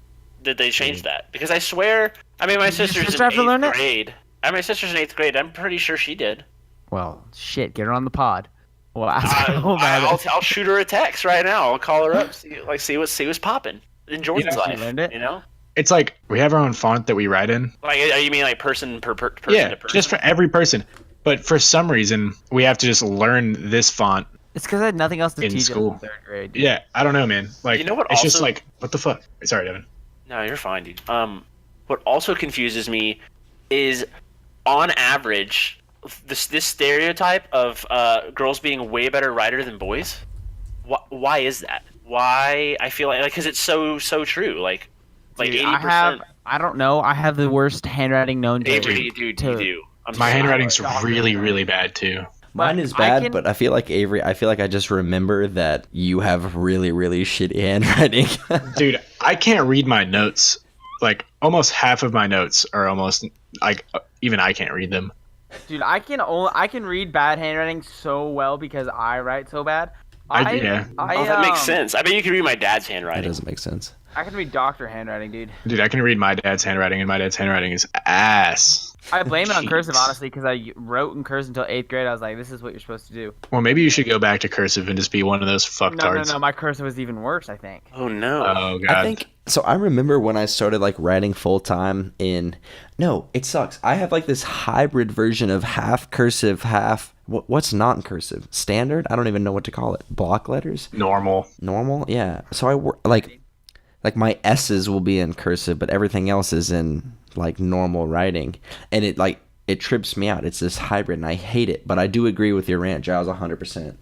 Did they change that? Because I swear, I mean, my Did your sister's sister in have to learn it? 8th grade. My sister's in 8th grade. I'm pretty sure she did. Well, shit. Get her on the pod. Well, ask her about it. I'll shoot her a text right now. I'll call her up. See what's popping in Jordan's She life. learned it? You know, It's like we have our own font that we write in. like you mean like person person Yeah, to person? just for every person. But for some reason, we have to just learn this font. It's because I had nothing else to In teach school. in 3rd grade. Yeah, I don't know, man. Like, You know what it's just also- like, what the fuck? Sorry, Devin. No, you're fine, dude. What also confuses me is, on average, this stereotype of girls being way better writer than boys. Why is that? Why I feel like because it's so true. Like Dude, 80%. I don't know. I have the worst handwriting known to Avery, dude, you do. I'm My sorry. handwriting's really, really bad, too. Mine is I bad, can- but I feel like Avery. I feel like I just remember that you have really, really shitty handwriting. Dude, I can't read my notes. Like, almost half of my notes are almost, like, even I can't read them. Dude, I can read bad handwriting so well because I write so bad. Yeah. Oh, that makes sense. I bet you can read my dad's That handwriting. doesn't make sense. I can read doctor handwriting, dude. Dude, I can read my dad's handwriting, and my dad's handwriting is ass. I blame it on cursive, Jeez. honestly, because I wrote in cursive until 8th grade. I was like, this is what you're supposed to do. Well, maybe you should go back to cursive and just be one of those fucktards. No, my cursive was even worse, I think. Oh no. Oh, God. I think so. I remember when I started like writing full time in. No, it sucks. I have like this hybrid version of half cursive, half what's not cursive? Standard? I don't even know what to call it. Block letters? Normal. Normal? Yeah. So I work like my S's will be in cursive, but everything else is in like normal writing, and it trips me out. It's this hybrid, and I hate it. But I do agree with your rant, Giles, 100%.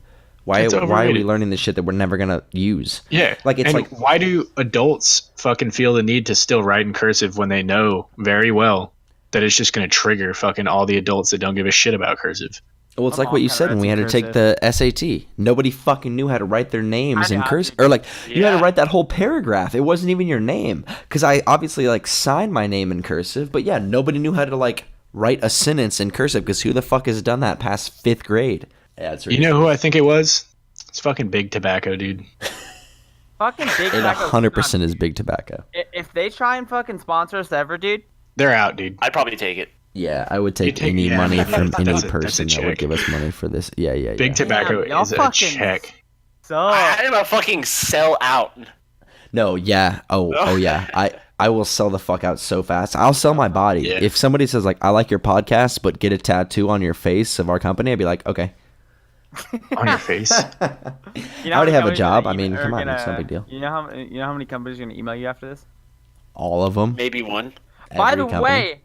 Why It's are we overrated. learning this shit that we're never gonna use? Yeah. Like, it's and like- why do adults fucking feel the need to still write in cursive when they know very well that it's just going to trigger fucking all the adults that don't give a shit about cursive? Well, it's My like what mom you kinda said when writes we in had to take the SAT. Nobody fucking knew how to write their names I in know, cursive, dude. or like you had to Yeah. write that whole paragraph. It wasn't even your name, because I obviously like signed my name in cursive, but yeah, nobody knew how to like write a sentence in cursive, because who the fuck has done that past 5th grade? Yeah, it's You know who I think it was? It's fucking Big Tobacco, dude. Fucking Big It Tobacco. 100% is Big Tobacco. If they try and fucking sponsor us ever, dude, They're out, dude. I'd probably take it. Yeah, I would take take- any yeah, money from any that's a person that would check. give us money for this. Yeah, yeah, yeah. Big Tobacco y'all is a fucking- check. so I'm a fucking sell out. No, yeah. Oh yeah. I will sell the fuck out so fast. I'll sell my body. Yeah. If somebody says like, I like your podcast, but get a tattoo on your face of our company, I'd be like, okay. On your face. you I already have a companies job. are I mean, are come on, it's no big deal. You know how many companies are gonna email you after this? All of them. Maybe one. By Every the company. way,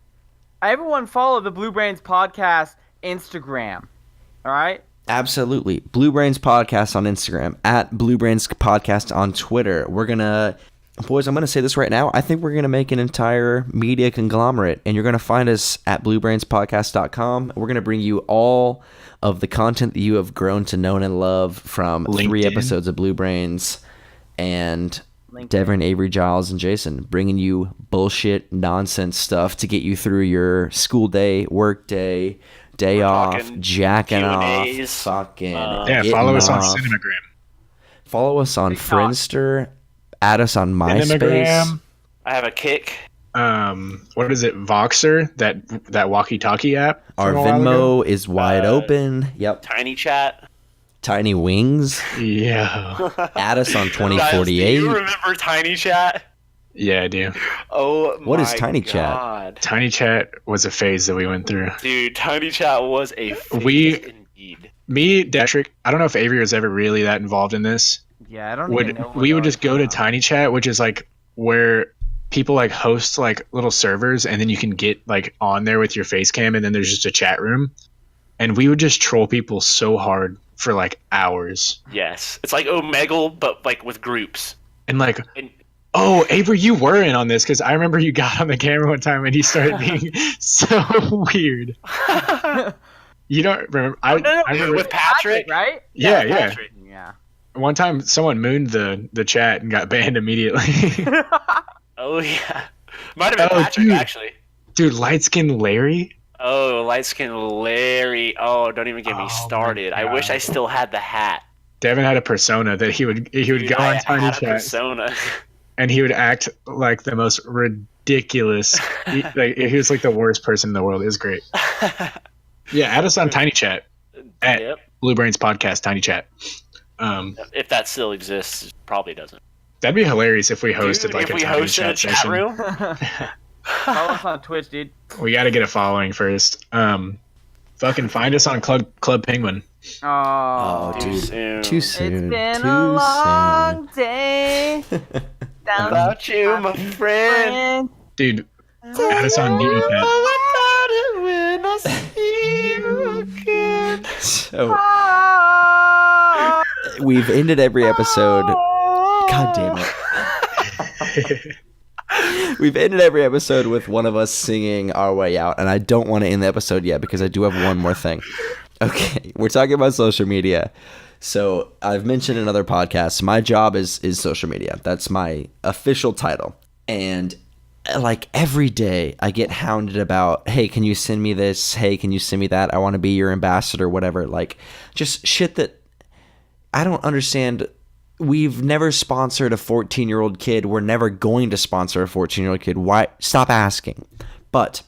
everyone follow the Blue Brains podcast Instagram. All right. Absolutely. Blue Brains Podcast on Instagram, at Blue Brains Podcast on Twitter. We're going to, boys, I'm going to say this right now. I think we're going to make an entire media conglomerate, and you're going to find us at bluebrainspodcast.com. We're going to bring you all of the content that you have grown to know and love from 3 LinkedIn. episodes of Blue Brains, and LinkedIn. Devin, Avery, Giles, and Jason bringing you bullshit, nonsense stuff to get you through your school day, work day, day We're off, talking jacking off, Q&As, fucking Yeah, getting follow us on off. Cinemagram. Follow us on TikTok. Friendster, add us on MySpace. Cinemagram. I have a kick. What is it? Voxer, that walkie-talkie app. Our from a while ago? Venmo is wide open. Yep. Tiny chat. Tiny Wings. Yeah. Add us on Guys, do 2048. you remember Tiny Chat? Yeah, I do. Oh What my is Tiny Chat? God. Tiny Chat was a phase that we went through. Dude, Tiny Chat was a phase indeed. Me, Detrick, I don't know if Avery was ever really that involved in this. Yeah, I don't even know. We would just go to Tiny Chat, which is like where people like host like little servers, and then you can get like on there with your face cam, and then there's just a chat room, and we would just troll people so hard for like hours, Yes. It's like Omegle, but like with groups. and like. And Oh, Avery, you were in on this because I remember you got on the camera one time and you started being so weird. You don't remember? I remember. with Patrick, right? Yeah, yeah. Patrick. Yeah. One time, someone mooned the chat and got banned immediately. Oh yeah, might have been Patrick dude. actually. Dude, light skin Larry. Oh, light skin Larry. Oh, don't even get me Oh, started. my I wish God. I still had the hat. Devin had a persona that he would Dude, go on I Tiny had a Chat persona. and he would act like the most ridiculous. He was like the worst person in the world. It was great. Yeah, add us on Tiny Chat at Yep. Blue Brains Podcast Tiny Chat. If that still exists, it probably doesn't. That'd be hilarious if we hosted Dude, like if a we Tiny hosted Chat a chat session. room. Follow us on Twitch, dude. We got to get a following first. Fucking find us on Club Penguin. Oh, Too dude. soon. Too soon. It's been Too a long day. Down Without you, my friend. Dude, add us on Neopet. Without it when I see you again. So we've ended every episode. God damn it. We've ended every episode with one of us singing our way out, and I don't want to end the episode yet because I do have one more thing. Okay, we're talking about social media. So I've mentioned in other podcasts, my job is social media. That's my official title. And like every day I get hounded about, hey, can you send me this? Hey, can you send me that? I want to be your ambassador, whatever. Like just shit that I don't understand. We've never sponsored a 14-year-old kid. We're never going to sponsor a 14-year-old kid. Why? Stop asking. But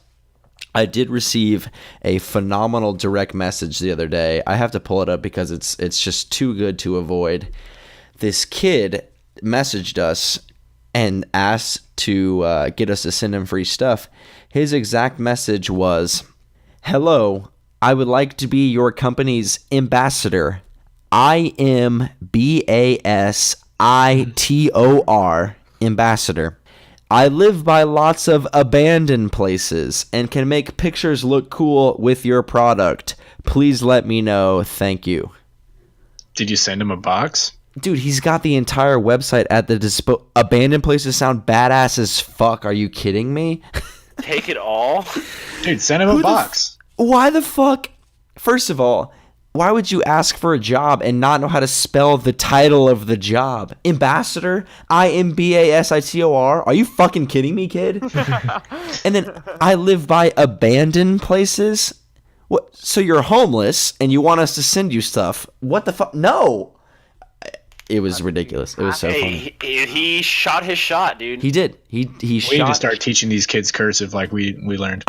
I did receive a phenomenal direct message the other day. I have to pull it up because it's just too good to avoid. This kid messaged us and asked to get us to send him free stuff. His exact message was, "Hello, I would like to be your company's ambassador. I am BASITOR, ambassador. I live by lots of abandoned places and can make pictures look cool with your product. Please let me know. Thank you." Did you send him a box? Dude, he's got the entire website at the disposal. Abandoned places sound badass as fuck. Are you kidding me? Take it all. Dude, send him a box. Why the fuck? First of all, why would you ask for a job and not know how to spell the title of the job? Ambassador? IMBASITOR? Are you fucking kidding me, kid? And then I live by abandoned places? What? So you're homeless and you want us to send you stuff? What the fuck? No. It was ridiculous. It was so funny. He shot his shot, dude. He did. He We shot. need to start teaching these kids cursive like we learned.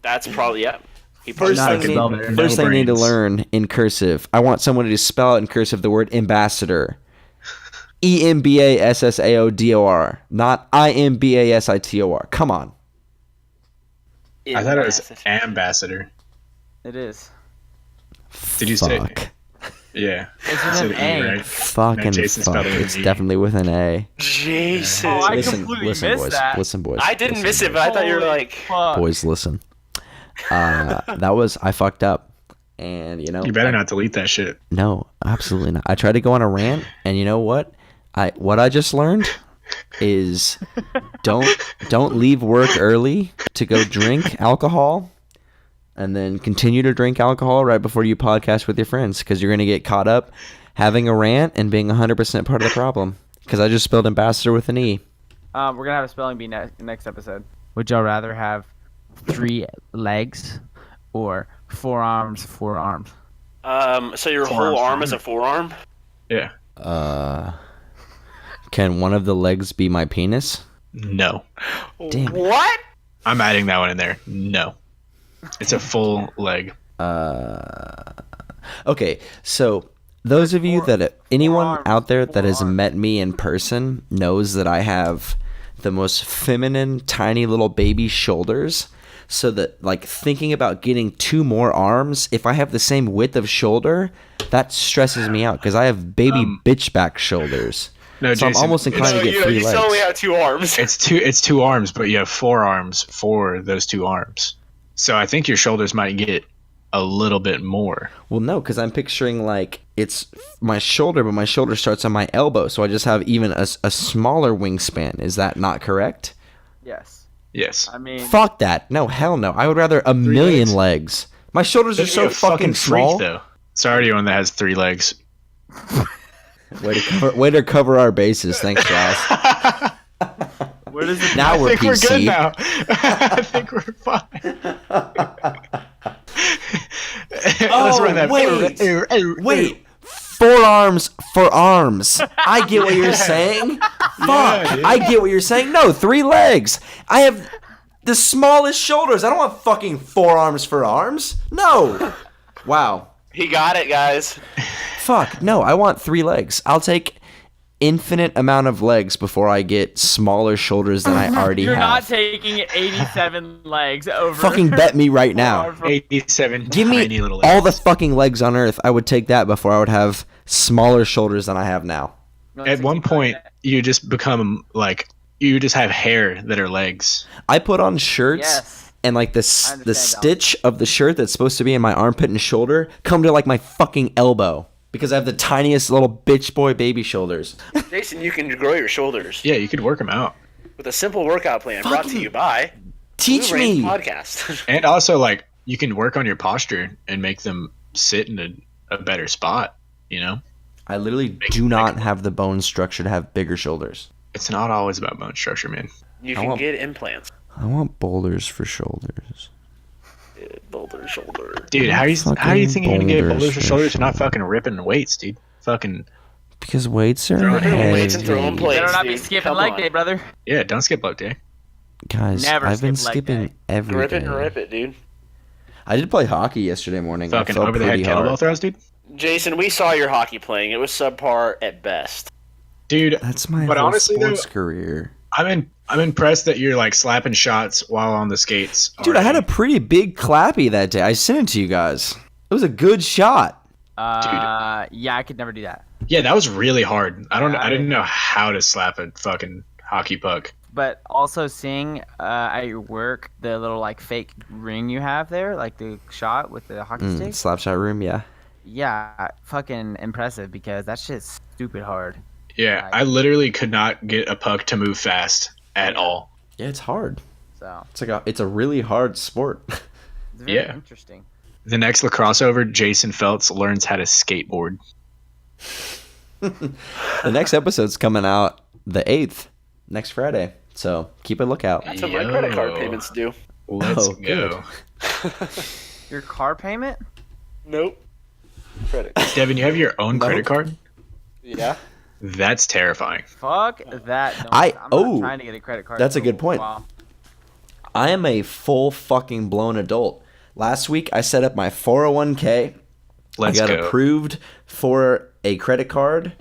That's probably, yeah. He First probably thing, spell they, better. first thing I need to brains. learn in cursive. I want someone to spell out in cursive the word ambassador. EMBASSAODOR, not IMBASITOR. Come on. I thought it was ambassador. It is. Did you say? Fuck. Yeah. It's I with said an E, A. right? Fucking No, Jason fuck. spelled it with It's an E. definitely with an A. Jason. Oh, I Listen, completely listen, missed boys. that. Listen, boys. I didn't Listen, miss it, boys. but I thought you were Holy like, fuck. Boys, listen. I fucked up. And, you know. You better not delete that shit. No, absolutely not. I tried to go on a rant, and you know what? What I just learned is don't leave work early to go drink alcohol, and then continue to drink alcohol right before you podcast with your friends, because you're gonna get caught up having a rant and being 100% part of the problem. Because I just spelled ambassador with an E. We're gonna have a spelling bee next episode. Would y'all rather have 3 legs or 4 arms? so your whole arm is a forearm? Yeah. Can one of the legs be my penis? No. Damn it. What? I'm adding that one in there. No. It's a full leg. Okay, so those of you anyone arms, out there that has 4 arms. met me in person knows that I have the most feminine, tiny little baby shoulders. So that, like, thinking about getting 2 more arms, if I have the same width of shoulder, that stresses me out because I have baby bitch back shoulders. No, So I'm Jason, almost inclined to get 3 you still only legs. have 2 arms. It's two arms, but you have 4 arms for those 2 arms. So I think your shoulders might get a little bit more. Well, no, because I'm picturing, like, it's my shoulder, but my shoulder starts on my elbow, so I just have even a smaller wingspan. Is that not correct? Yes. Yes. I mean, Fuck that. No, hell no. I would rather a million legs. My shoulders are You're so a fucking freak, small. though. Sorry to anyone that has 3 legs. Way to cover our bases. Thanks, Giles. Where does it? Now we're I think PC. we're good now. I think we're fine. Let's run that. Wait. Forearms for arms. I get what you're saying. Fuck. dude. I get what you're saying. No, 3 legs. I have the smallest shoulders. I don't want fucking forearms for arms. No. Wow. He got it, guys. Fuck. No, I want 3 legs. I'll take infinite amount of legs before I get smaller shoulders than I already You're have. not taking 87 legs over. Fucking bet me right now. 87 Give tiny me little all the legs. fucking legs on earth. I would take that before I would have smaller shoulders than I have now. At one point, you just become like you just have hair that are legs. I put on shirts Yes. and like the understand, stitch of the shirt that's supposed to be in my armpit and shoulder come to like my fucking elbow because I have the tiniest little bitch boy baby shoulders. Jason, you can grow your shoulders Yeah, you could work them out. with a simple workout plan brought to Fucking you by Teach Blue Rain me. Podcast. And also, like, you can work on your posture and make them sit in a better spot, you know? I literally do not have the bone structure to have bigger shoulders. It's not always about bone structure, man. You I can want- get implants. I want boulders for shoulders. Boulder shoulder. Dude, how do you think you're going to get boulders boulders for for shoulders and not fucking ripping weights, dude? Fucking, Because weights are Throwing heavy. weights and throwing plates. Better not be dude. skipping Come leg on. day, brother. yeah, don't skip leg day. Guys, Never I've been skip leg skipping day. every Grip it day. and rip it, dude. I did play hockey yesterday morning. I Fucking felt over the head pretty kettlebell hard. throws, dude. Jason, we saw your hockey playing. It was subpar at best. Dude, That's my But whole honestly, though, sports career. I'm impressed that you're like slapping shots while on the skates. Dude, I had a already. pretty big clappy that day. I sent it to you guys. It was a good shot. Yeah, I could never do that. Yeah, that was really hard. I Yeah, didn't know how to slap a fucking hockey puck. But also seeing at your work the little like fake ring you have there, like the shot with the hockey stick. Slap shot room, yeah. Yeah, fucking impressive because that shit's stupid hard. Yeah, Like- I literally could not get a puck to move fast at all. Yeah, it's hard. So It's a really hard sport. it's very Yeah. interesting. The next lacrosse over, Jason Feltz learns how to skateboard. The next episode's coming out the 8th, next Friday. So keep a lookout. That's what my credit card payments do. Let's Oh, go. Your car payment? Nope. Credit. Devin, you have your own No. credit card? Yeah. That's terrifying. Fuck that. No, I- I'm oh, not trying to get a credit card. that's a for good point. while. I am a full fucking blown adult. Last week I set up my 401k. Let's I got go. approved for a credit card,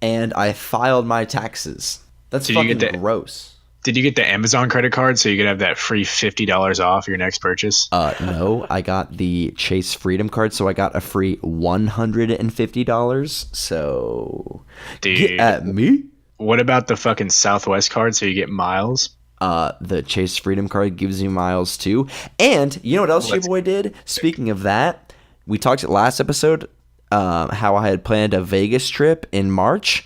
and I filed my taxes. That's Did you fucking get the- gross. Did you get the Amazon credit card so you could have that free $50 off your next purchase? No, I got the Chase Freedom card, so I got a free $150. So Dude, get at me. what about the fucking Southwest card so you get miles? The Chase Freedom card gives you miles too. And you know what else your Let's- boy did? Speaking of that, we talked last episode how I had planned a Vegas trip in March.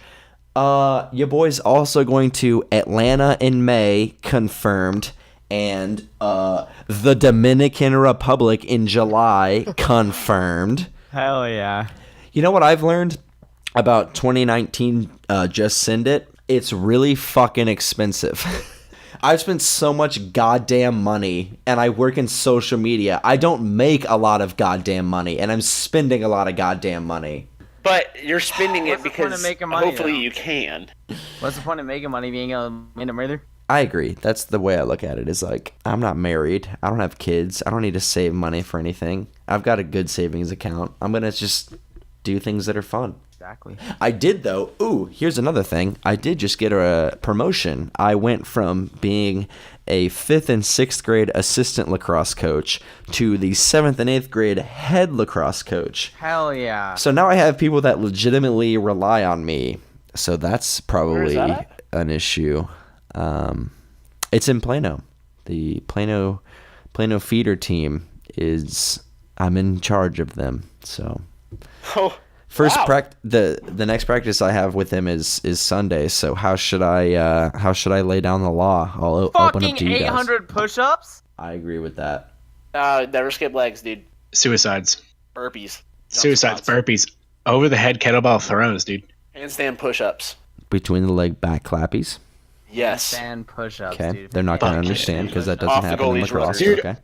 Your boy's also going to Atlanta in May, confirmed, and the Dominican Republic in July, confirmed. Hell yeah. You know what I've learned about 2019 Just Send It? It's really fucking expensive. I've spent so much goddamn money, and I work in social media. I don't make a lot of goddamn money, and I'm spending a lot of goddamn money. But you're spending it What's the point of because making money, hopefully though? you can. What's the point of making money being a random either? I agree. That's the way I look at it. Is like, I'm not married. I don't have kids. I don't need to save money for anything. I've got a good savings account. I'm going to just do things that are fun. Exactly. I did though. Ooh, here's another thing. I did just get a promotion. I went from being a 5th and 6th grade assistant lacrosse coach to the 7th and 8th grade head lacrosse coach. Hell yeah. So now I have people that legitimately rely on me. So that's probably that at? an issue. It's in Plano. The Plano feeder team is. I'm in charge of them. So. Oh, First wow. the next practice I have with him is Sunday. So how should I lay down the law? I'll open up Fucking to you guys. 800 push-ups? I agree with that. Never skip legs, dude. Suicides. Burpees. Jump Suicides, squats. burpees. Over the head kettlebell throws, dude. Handstand push-ups. Between the leg back clappies. Yes. Stand push-ups, Okay. dude. They're not going to Fuck understand because that Off doesn't the happen in goalie's lacrosse. runners. Okay.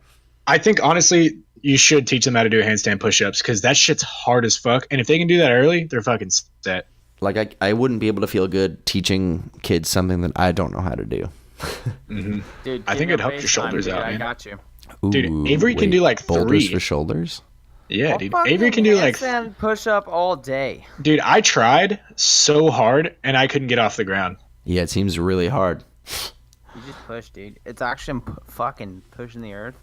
I think honestly, you should teach them how to do handstand push-ups because that shit's hard as fuck. And if they can do that early, they're fucking set. Like I wouldn't be able to feel good teaching kids something that I don't know how to do. Mm-hmm. Dude, I give think me it'd help FaceTime, your shoulders dude. out, I man. got you. Dude, Ooh, Avery can do, like, boulders 3. for shoulders. Yeah, I'll dude. fucking Avery can do like, handstand push-up all day. dude. I tried so hard and I couldn't get off the ground. Yeah, it seems really hard. You just push, dude. It's actually fucking pushing the earth.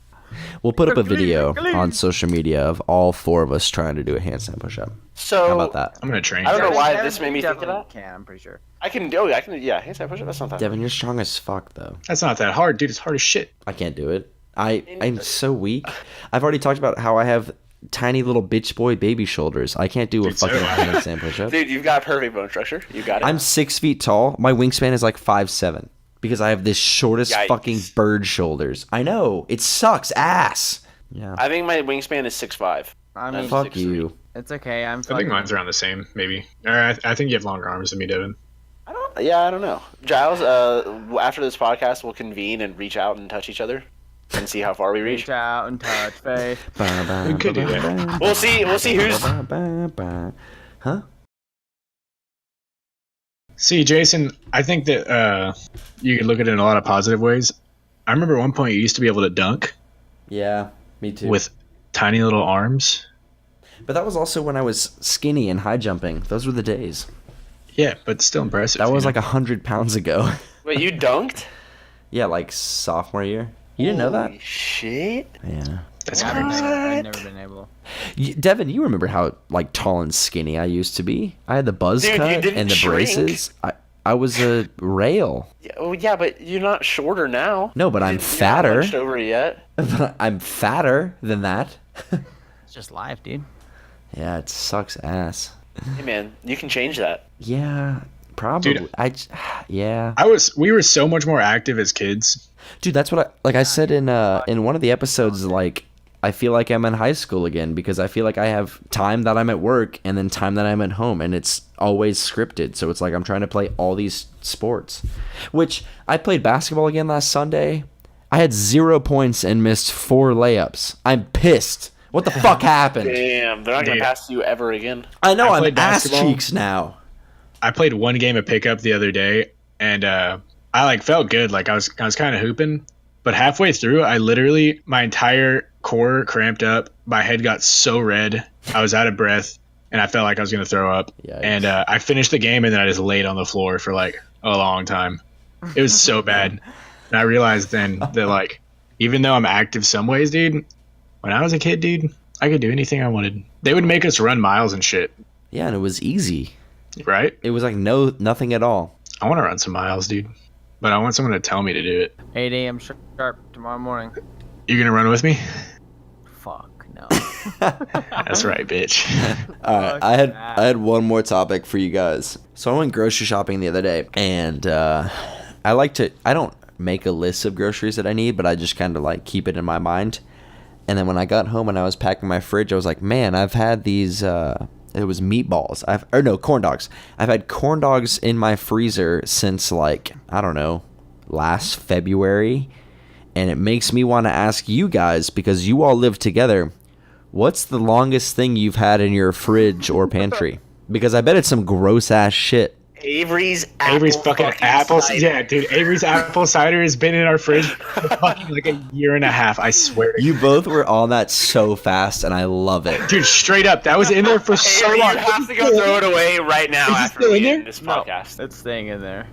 We'll put up a video on social media of all 4 of us trying to do a handstand push-up. So How about that? I'm gonna train. I don't know Devin- why Devin, this made me you think of definitely that. Can, I'm pretty sure. I can do it. Yeah, handstand push-up. That's not that. Devin, you're strong as fuck, though. That's not that hard, dude. It's hard as shit. I can't do it. I'm so weak. I've already talked about how I have tiny little bitch boy baby shoulders. I can't do a Dude, so fucking do I. handstand push-up. Dude, you've got perfect bone structure. You got it. I'm 6 feet tall. My wingspan is like 5'7" because I have this shortest Yikes. fucking bird shoulders. I know. It sucks ass. Yeah. I think my wingspan is 6'5". I mean, Fuck 6'3". you. it's okay. I'm I fucking. think mine's around the same, maybe. Or I think you have longer arms than me, Devin. I don't know. Giles, after this podcast, we'll convene and reach out and touch each other and see how far we reach. Reach out and touch face. We could do that. We'll see who's. Huh? See, Jason, I think that you could look at it in a lot of positive ways. I remember at one point you used to be able to dunk Yeah, me too. with tiny little arms. But that was also when I was skinny and high jumping. Those were the days. Yeah, but still impressive. That was you like know? 100 pounds ago. Wait, you dunked? Yeah, like sophomore year. You didn't know that? Holy shit. Yeah. That's I've crazy. never been able. Devin, you remember how like tall and skinny I used to be? I had the buzz Dude, you cut didn't and the shrink. braces. I was a rail. Yeah, well, yeah, but you're not shorter now. No, but I'm You're not fatter. hunched over yet. I'm fatter than that. It's just life, dude. Yeah, it sucks ass. Hey, man, you can change that. Yeah, probably. Dude. Yeah. We were so much more active as kids. Dude, that's what I said in one of the episodes, like I feel like I'm in high school again because I feel like I have time that I'm at work and then time that I'm at home, and it's always scripted. So it's like I'm trying to play all these sports. Which I played basketball again last Sunday. I had 0 points and missed 4 layups. I'm pissed. What the fuck happened? Damn, they're not gonna Dude. pass you ever again. I know I I'm played ass basketball. cheeks now. I played one game of pickup the other day, and I like felt good. Like I was kind of hooping, but halfway through, I literally my entire core cramped up. My head got so red. I was out of breath, and I felt like I was gonna throw up. Yikes. And I finished the game, and then I just laid on the floor for like a long time. It was so bad, and I realized then that like even though I'm active some ways, dude, when I was a kid, dude, I could do anything I wanted. They would make us run miles and shit, Yeah, and it was easy. right? It was like nothing at all. I want to run some miles, dude, but I want someone to tell me to do it. 8 a.m. sharp tomorrow morning. You gonna run with me? Fuck no. That's right, bitch. All right, Fuck I that. had one more topic for you guys. So I went grocery shopping the other day, and I don't make a list of groceries that I need, but I just kind of like keep it in my mind. And then when I got home and I was packing my fridge, I was like, man, I've had these. It was meatballs. Corn dogs. I've had corn dogs in my freezer since like I don't know, last February, and it makes me want to ask you guys because you all live together. What's the longest thing you've had in your fridge or pantry? Because I bet it's some gross ass shit. Avery's Fucking apples. cider. Yeah, dude. Avery's apple cider has been in our fridge for fucking like a year and a half. I swear. You both were on that so fast, and I love it. Dude, straight up, that was in there for so Avery, long. you have to go throw it away right now Is it after still we in end there? this No, podcast. it's staying in there.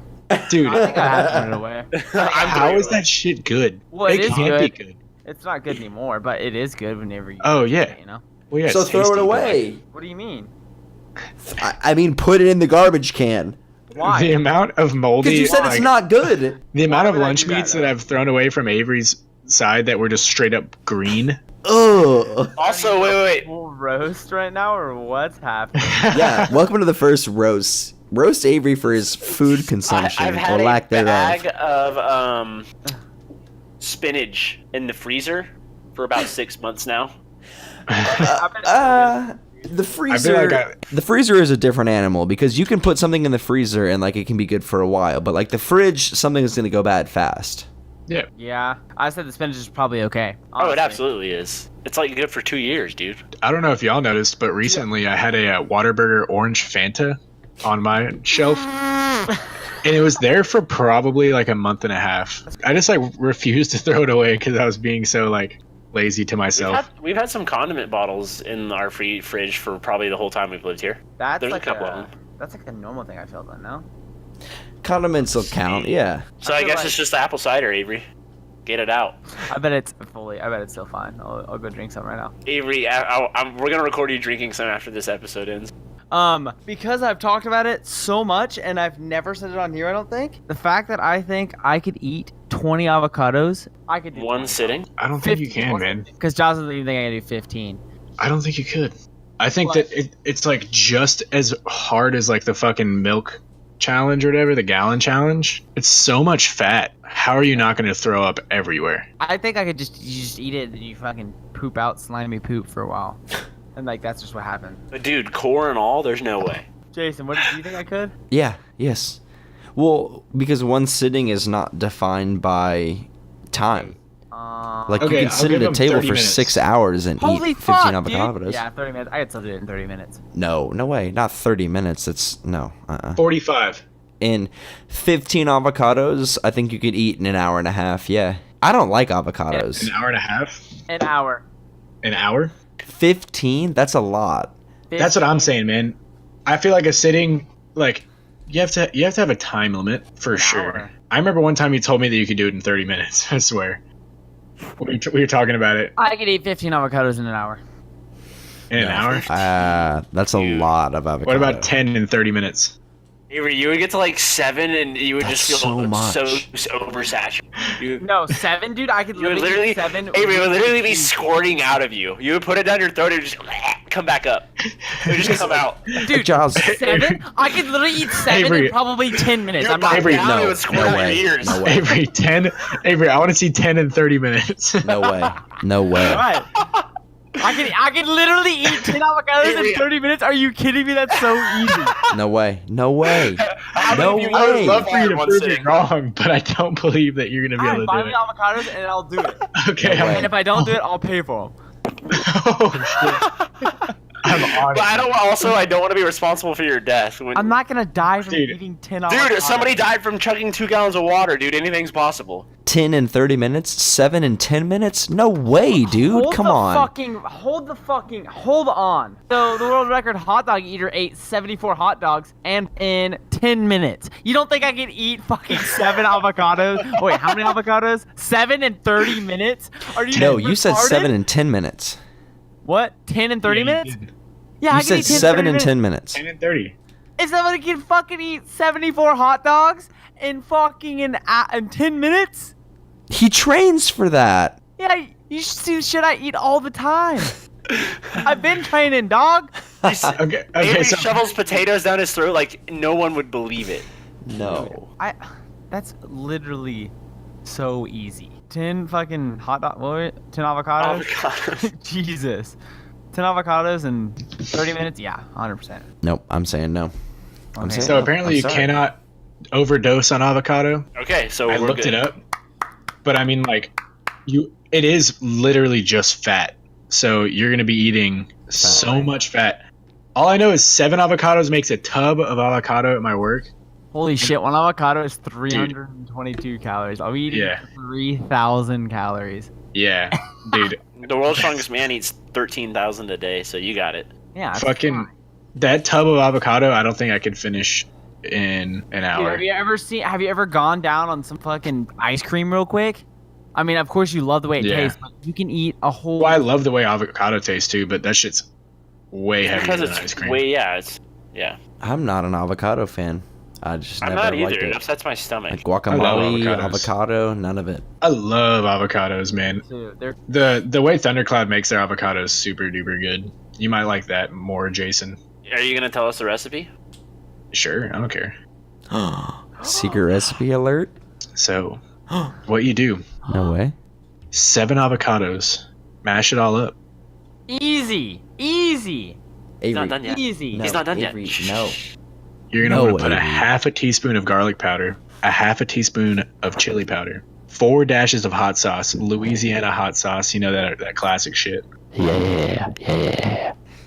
Dude, I think I have to put it away. I'm how throwing is it away. that shit good? Well, it is can't be good. good. It's not good anymore, but it is good whenever you. Oh, eat yeah. it, you know. Well, yeah, So it's throw tasty, it but, away. What do you mean? I mean, put it in the garbage can. like, the Why? amount of moldy. Because you said like, it's not good. The amount of would I lunch do that, meats though? that I've thrown away from Avery's side that were just straight up green. Ugh. Also, wait. Full roast right now, or what's happening? Yeah, welcome to the first roast. Roast Avery for his food consumption I've or had lack a thereof. bag of spinach in the freezer for about 6 months now. I bet it's The freezer, the freezer is a different animal because you can put something in the freezer and like it can be good for a while, but like the fridge, something is gonna go bad fast. Yeah. Yeah, I said the spinach is probably okay. Oh, it honestly. absolutely is. It's like good for 2 years, dude. I don't know if y'all noticed, but recently I had a Whataburger orange Fanta on my shelf. And it was there for probably like a month and a half. I just like refused to throw it away because I was being so like lazy to myself. We've had some condiment bottles in our fridge for probably the whole time we've lived here. That's There's like a couple of them. That's like a normal thing I feel though, no? Condiments will count, yeah. So I I feel guess like- it's just apple cider, Avery. Get it out. I bet it's still fine. I'll go drink some right now. Avery, we're gonna record you drinking some after this episode ends. Because I've talked about it so much and I've never said it on here, I don't think. The fact that I think I could eat 20 avocados, I could do One sitting? I don't think you can, man. Because Josh doesn't even think I can do 15. I don't think you could. I think that it's like just as hard as like the fucking milk challenge or whatever, the gallon challenge. It's so much fat. How are you not going to throw up everywhere? I think I could you just eat it and you fucking poop out slimy poop for a while. And like that's just what happened. But dude, core and all, there's no way. Jason, what do you think I could? Yeah, yes. Well, because one sitting is not defined by time. Like Okay, you I'll can sit give at a them table 30 for minutes. 6 hours and Holy eat 15 fuck, avocados. dude. Yeah, 30 minutes. I could still do it in 30 minutes. No way. Not 30 minutes. It's no. 45. And 15 avocados, I think you could eat in an hour and a half. Yeah. I don't like avocados. An hour and a half? An hour. An hour? 15? That's a lot. That's what I'm saying, man. I feel like a sitting, like, you have to have a time limit for sure. hour. I remember one time you told me that you could do it in 30 minutes. I swear. We were talking about it I could eat 15 avocados in an hour. in an hour. That's a lot of avocado. What about 10 in 30 minutes? Avery, you would get to like 7 and you would That's just feel so much. so oversaturated. No, 7, dude. I could You would literally literally, eat 7. Avery would literally be squirting out of you. You would put it down your throat and just come back up. It would just come out. Dude, Giles. 7? I could literally eat 7 Avery. in probably 10 minutes. You're I'm not. Avery, down, no, it would squirt no out way, your ears. no way. Avery, 10. Avery, I want to see 10 in 30 minutes. No way. No way. Right. I could literally eat 10 avocados Avery. in 30 minutes. Are you kidding me? That's so easy. No way. No way. How No many of you I would way. love for you to one prove me sitting? wrong, but I don't believe that you're going to be able Alright, buy to me do it. avocados and I'll do it. Okay, No way. And if I don't do it, I'll pay for them. Oh, shit. I'm on But it. I don't want to be responsible for your death. When, I'm not gonna die from Dude. eating 10 avocados. Dude, somebody died from chugging 2 gallons of water, dude. Anything's possible. 10 in 30 minutes? 7 in 10 minutes? No way, dude. Come on. Hold on. So, the world record hot dog eater ate 74 hot dogs and in 10 minutes. You don't think I could eat fucking 7 avocados? Wait, how many avocados? 7 in 30 minutes? Are you No, you said retarded? 7 in 10 minutes. What? 10 in 30 Yeah, you minutes? did. Yeah, You I can said eat 10 in 7 30 in 10 minutes. minutes. 10 and 30. If somebody can fucking eat 74 hot dogs in fucking in 10 minutes? He trains for that. Yeah, you should see the shit I eat all the time. I've been training, dog. Okay, Avery so shovels potatoes down his throat like no one would believe it. No. That's literally so easy. 10 fucking hot dog. What? 10 avocados? Avocados. Jesus. 10 avocados in 30 minutes? Yeah, 100%. Nope, I'm saying no. I'm Okay. saying so no. apparently I'm you sorry. cannot overdose on avocado. Okay, so I we're looked good. it up, but I mean, like, it is literally just fat. So you're gonna be eating so much fat. All I know is 7 avocados makes a tub of avocado at my work. Holy shit, one avocado is 322 calories. I'll be eating Yeah. 3,000 calories. Yeah, dude, The world's strongest man eats 13,000 a day, so you got it. Yeah. that's fucking fine. that tub of avocado. I don't think I could finish in an Dude, hour. have you ever gone down on some fucking ice cream real quick? I mean, of course you love the way it Yeah. tastes, but you can eat a whole. Well, I love the way avocado tastes too, but that shit's way heavier Because than it's ice cream. yeah. I'm not an avocado fan. I just I'm never not liked either. It it. upsets my stomach. Like I love guacamole, avocados. avocado, none of it. I love avocados, man. Dude, they're The way Thundercloud makes their avocados is super duper good. You might like that more, Jason. Are you gonna tell us the recipe? Sure, I don't care. Secret recipe alert? So, what you do? No way. 7 avocados, mash it all up. easy. Avery. not done yet. Easy. No, He's not done Avery, yet. No. You're gonna No, want to put a Avery. half a teaspoon of garlic powder, a half a teaspoon of chili powder, 4 dashes of hot sauce, Louisiana hot sauce. You know that classic shit. Yeah.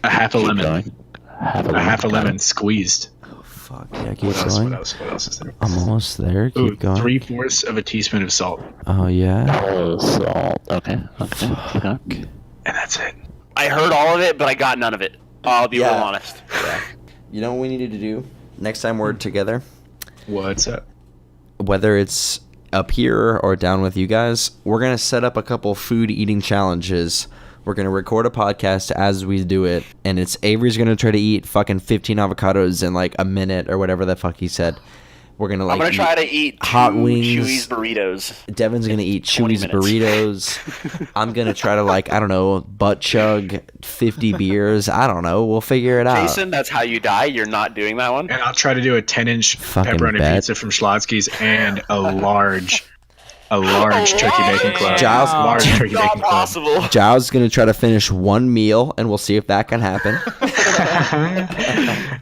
A half a Keep lemon. going. A half a lemon squeezed. Oh, fuck. Yeah, keep What else? going. What else is there? I'm almost there. Keep Ooh, going. 3/4 of a teaspoon of salt, Oh, yeah. Oh, salt. Okay. and that's it. I heard all of it, but I got none of it. I'll be real Yeah. honest. You know what we needed to do? Next time we're together, What's up? whether it's up here or down with you guys, we're going to set up a couple food eating challenges. We're going to record a podcast as we do it, and it's Avery's going to try to eat fucking 15 avocados in like a minute or whatever the fuck he said. We're going to like I'm gonna try to eat hot two wings. Chewy's burritos. Devin's going to eat 20 Chewy's minutes. burritos. I'm going to try to like, I don't know, butt chug 50 beers. I don't know. We'll figure it out. Jason, that's how you die. You're not doing that one. And I'll try to do a 10-inch Fucking pepperoni bet. pizza from Schlotsky's and a large turkey bacon club. Giles- large turkey Not bacon club. possible. Giles is going to try to finish one meal, and we'll see if that can happen.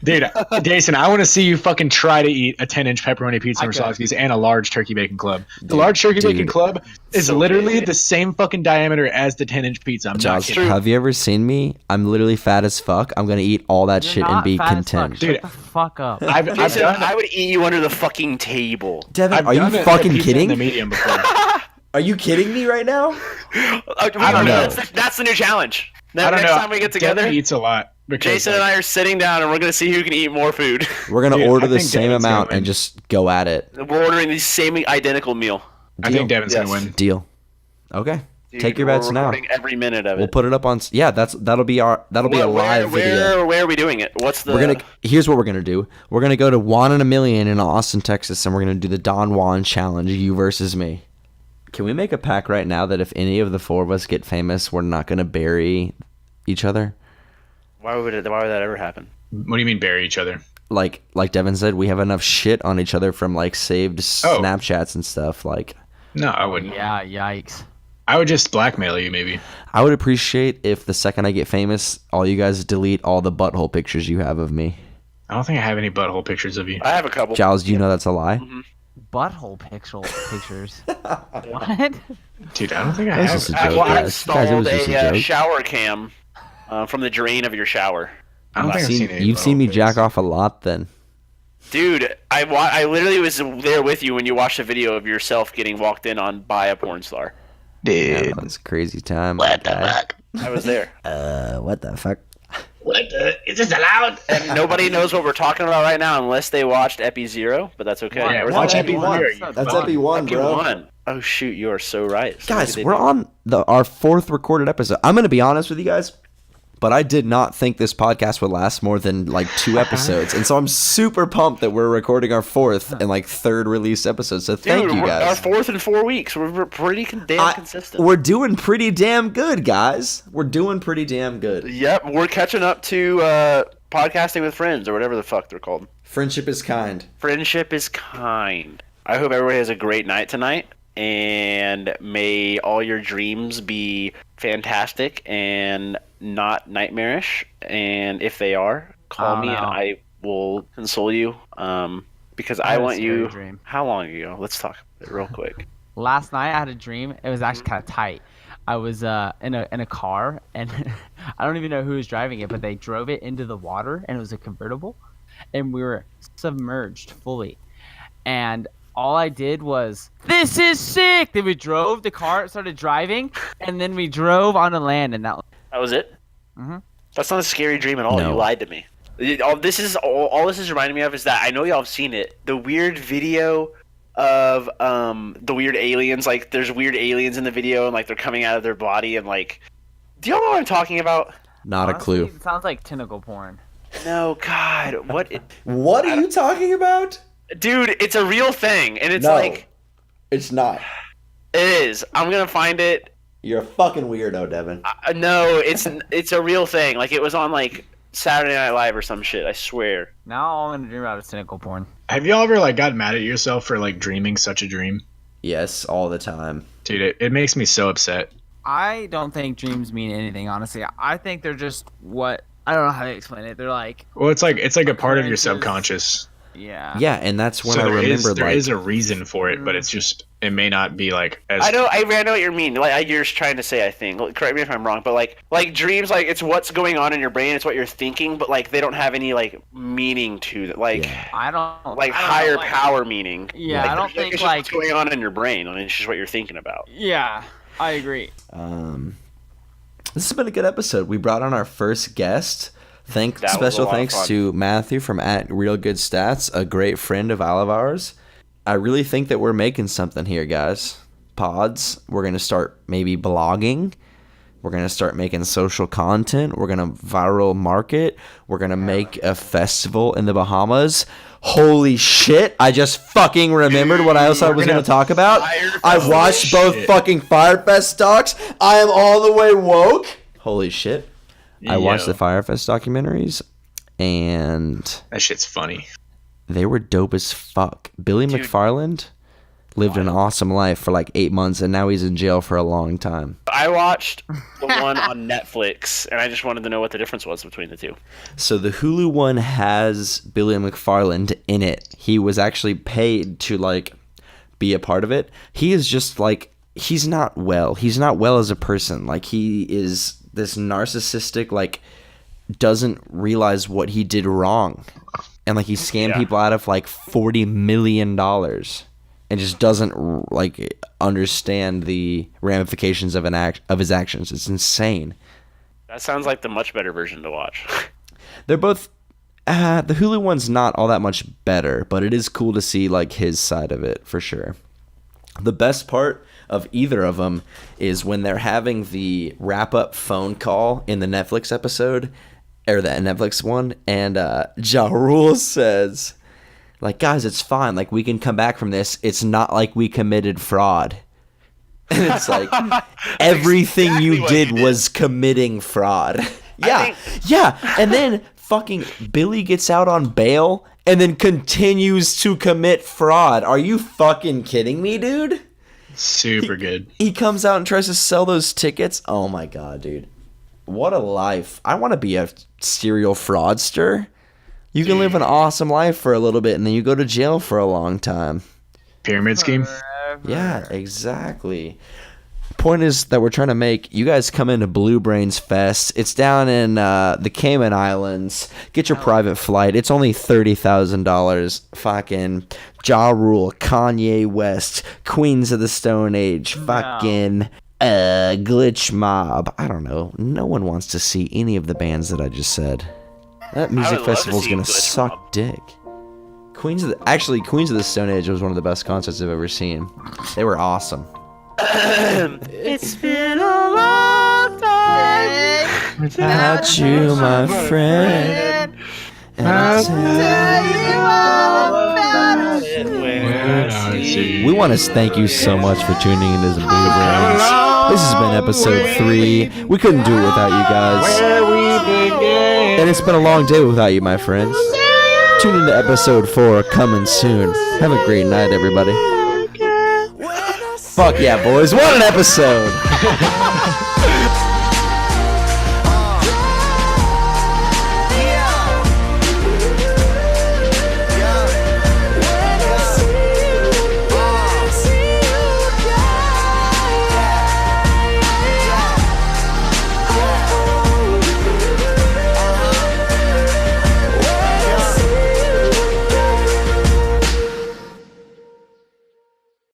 Dude, Jason, I want to see you fucking try to eat a 10-inch pepperoni pizza from I could. Schlotsky's and a large turkey bacon club. The large turkey bacon dude. club is So literally good. the same fucking diameter as the 10-inch pizza. I'm not Giles, kidding. have you ever seen me? I'm literally fat as fuck. I'm going to eat all that You're shit and not be fat as fuck. content. Shut Dude, the fuck up. I've Jason, done I would eat you under the fucking table. Devin, I've are you done the fucking pizza in the kidding? medium before. Are you kidding me right now? I don't know. That's the new challenge. I don't Next know. time we get together, Devin eats a lot. Because, Jason and I are sitting down and we're gonna see who can eat more food. We're going to Dude, order I the think same Devin's gonna amount win. and just go at it. We're ordering the same identical meal. I think Devin's Yes. gonna win. Deal. Okay. Dude, Take your we're bets now. recording every minute of it. We'll put it up on. Yeah, that'll be a live video. Where are we doing it? What's the? Here's what we're gonna do. We're gonna go to Juan in a Million in Austin, Texas, and we're gonna do the Don Juan challenge. You versus me. Can we make a pact right now that if any of the four of us get famous, we're not gonna bury each other? Why would that ever happen? What do you mean bury each other? Like Devin said, we have enough shit on each other from like saved Oh. Snapchats and stuff. Like, No, I wouldn't. Yeah, yikes. I would just blackmail you, maybe. I would appreciate if the second I get famous, all you guys delete all the butthole pictures you have of me. I don't think I have any butthole pictures of you. I have a couple. Giles, do you know that's a lie? Butthole pictures. What? Dude, I don't think I That's have. just a I, joke, well, I, guys. Guys, it was just a joke. shower cam from the drain of your shower. I don't think I've seen any You've seen me butthole jack pics. off a lot then. Dude, I literally was there with you when you watched a video of yourself getting walked in on by a porn star. Yeah, Dude. that was a crazy time. What the guy. fuck? I was there. What the fuck? What the? Is this allowed? And nobody knows what we're talking about right now unless they watched Epi Zero, but that's okay. Yeah, Or watch Epi Epi One. Zero. That's That's fine. Epi 1, Epi bro. One. Oh shoot, you are so right. So Guys, maybe they we're do. on our fourth recorded episode. I'm going to be honest with you guys, but I did not think this podcast would last more than like 2 episodes. And so I'm super pumped that we're recording our fourth and like third released episode. So thank Dude, you Our guys. fourth in 4 weeks. We're pretty damn consistent. We're doing pretty damn good, guys. We're doing pretty damn good. Yep, we're catching up to podcasting with friends or whatever the fuck they're called. Friendship is kind. Friendship is kind. I hope everybody has a great night tonight, and may all your dreams be fantastic and not nightmarish. And if they are, call Oh, me and no. I will console you. Because I had a want scary you. dream. How long ago? Let's talk about it real quick. Last night I had a dream. It was actually kind of tight. I was in a car, and I don't even know who was driving it, but they drove it into the water, and it was a convertible, and we were submerged fully. And all I did was, "This is sick." Then we drove the car, started driving, and then we drove onto land, and that. That was it? Mhm. That's not a scary dream at all. No. You lied to me. All this is reminding me of is that I know y'all have seen it. The weird video of the weird aliens. Like, there's weird aliens in the video, and like they're coming out of their body, and like, do y'all know what I'm talking about? Not a Honestly, clue. It sounds like tentacle porn. No, God, what? What are you talking about? Dude, it's a real thing, and it's No. like It's not. it is. I'm gonna find it. You're a fucking weirdo, Devin. No, it's a real thing. Like, it was on like Saturday Night Live or some shit. I swear. Now all I'm gonna dream about is tentacle porn. Have you all ever like got mad at yourself for like dreaming such a dream? Yes, all the time. Dude, it makes me so upset. I don't think dreams mean anything, honestly. I think they're just what I don't know how to explain it. They're like, Well, it's like a part of your occurrences. subconscious. Yeah. Yeah, and that's when So I remembered there like is a reason for it, but it's just it may not be like as. I know what you mean. Like you're just trying to say, I think. Correct me if I'm wrong, but like dreams, like it's what's going on in your brain. It's what you're thinking, but like they don't have any like meaning to that. Like Yeah. I don't like I don't higher know, like- power meaning. Yeah, like, I don't it's think just like. what's going on in your brain. I mean, it's just what you're thinking about. Yeah, I agree. This has been a good episode. We brought on our first guest. That was a Special lot of thanks fun. to Matthew from @RealGoodStats, a great friend of all of ours. I really think that we're making something here, guys. Pods. We're gonna start maybe blogging. We're gonna start making social content. We're gonna viral market. We're gonna make a festival in the Bahamas. Holy shit! I just fucking remembered what else I was gonna talk about. I watched both fucking Firefest docs. I am all the way woke. Holy shit! I watched the Firefest documentaries, and That shit's funny. they were dope as fuck. Billy McFarland lived an awesome life for like 8 months, and now he's in jail for a long time. I watched the one on Netflix, and I just wanted to know what the difference was between the two. So the Hulu one has Billy McFarland in it. He was actually paid to like be a part of it. He is just like, he's not well. He's not well as a person. Like he is this narcissistic, like doesn't realize what he did wrong. And like he scammed people out of like $40 million and just doesn't like understand the ramifications of of his actions. It's insane. That sounds like the much better version to watch. They're both the Hulu one's not all that much better, but it is cool to see like his side of it for sure. The best part of either of them is when they're having the wrap-up phone call in the Netflix episode, or the Netflix one, and Ja Rule says, like, guys, it's fine. Like, we can come back from this. It's not like we committed fraud. And it's like, everything exactly you what did you did. was committing fraud. Yeah, think- yeah. And then fucking Billy gets out on bail and then continues to commit fraud. Are you fucking kidding me, dude? Super good. He comes out and tries to sell those tickets. Oh my god, dude. What a life. I want to be a serial fraudster. You can live an awesome life for a little bit and then you go to jail for a long time. Pyramid scheme. Yeah, exactly. Point is that we're trying to make you guys come into Blue Brains Fest. It's down in the Cayman Islands. Get your private flight. It's only $30,000. Fucking Ja Rule, Kanye West, Queens of the Stone Age, fucking Glitch Mob. I don't know. No one wants to see any of the bands that I just said. That music would love to festival's see gonna Glitch suck Mob. dick. Queens of the Stone Age was one of the best concerts I've ever seen. They were awesome. It's been a long time Without you, my friend. And I'll tell you all about it. We want to thank you so much for tuning into the Blue Brains. This has been episode 3. We couldn't do it without you guys. And it's been a long day without you, my friends. Tune into episode 4 coming soon. Have a great night, everybody. Fuck yeah, boys. What an episode!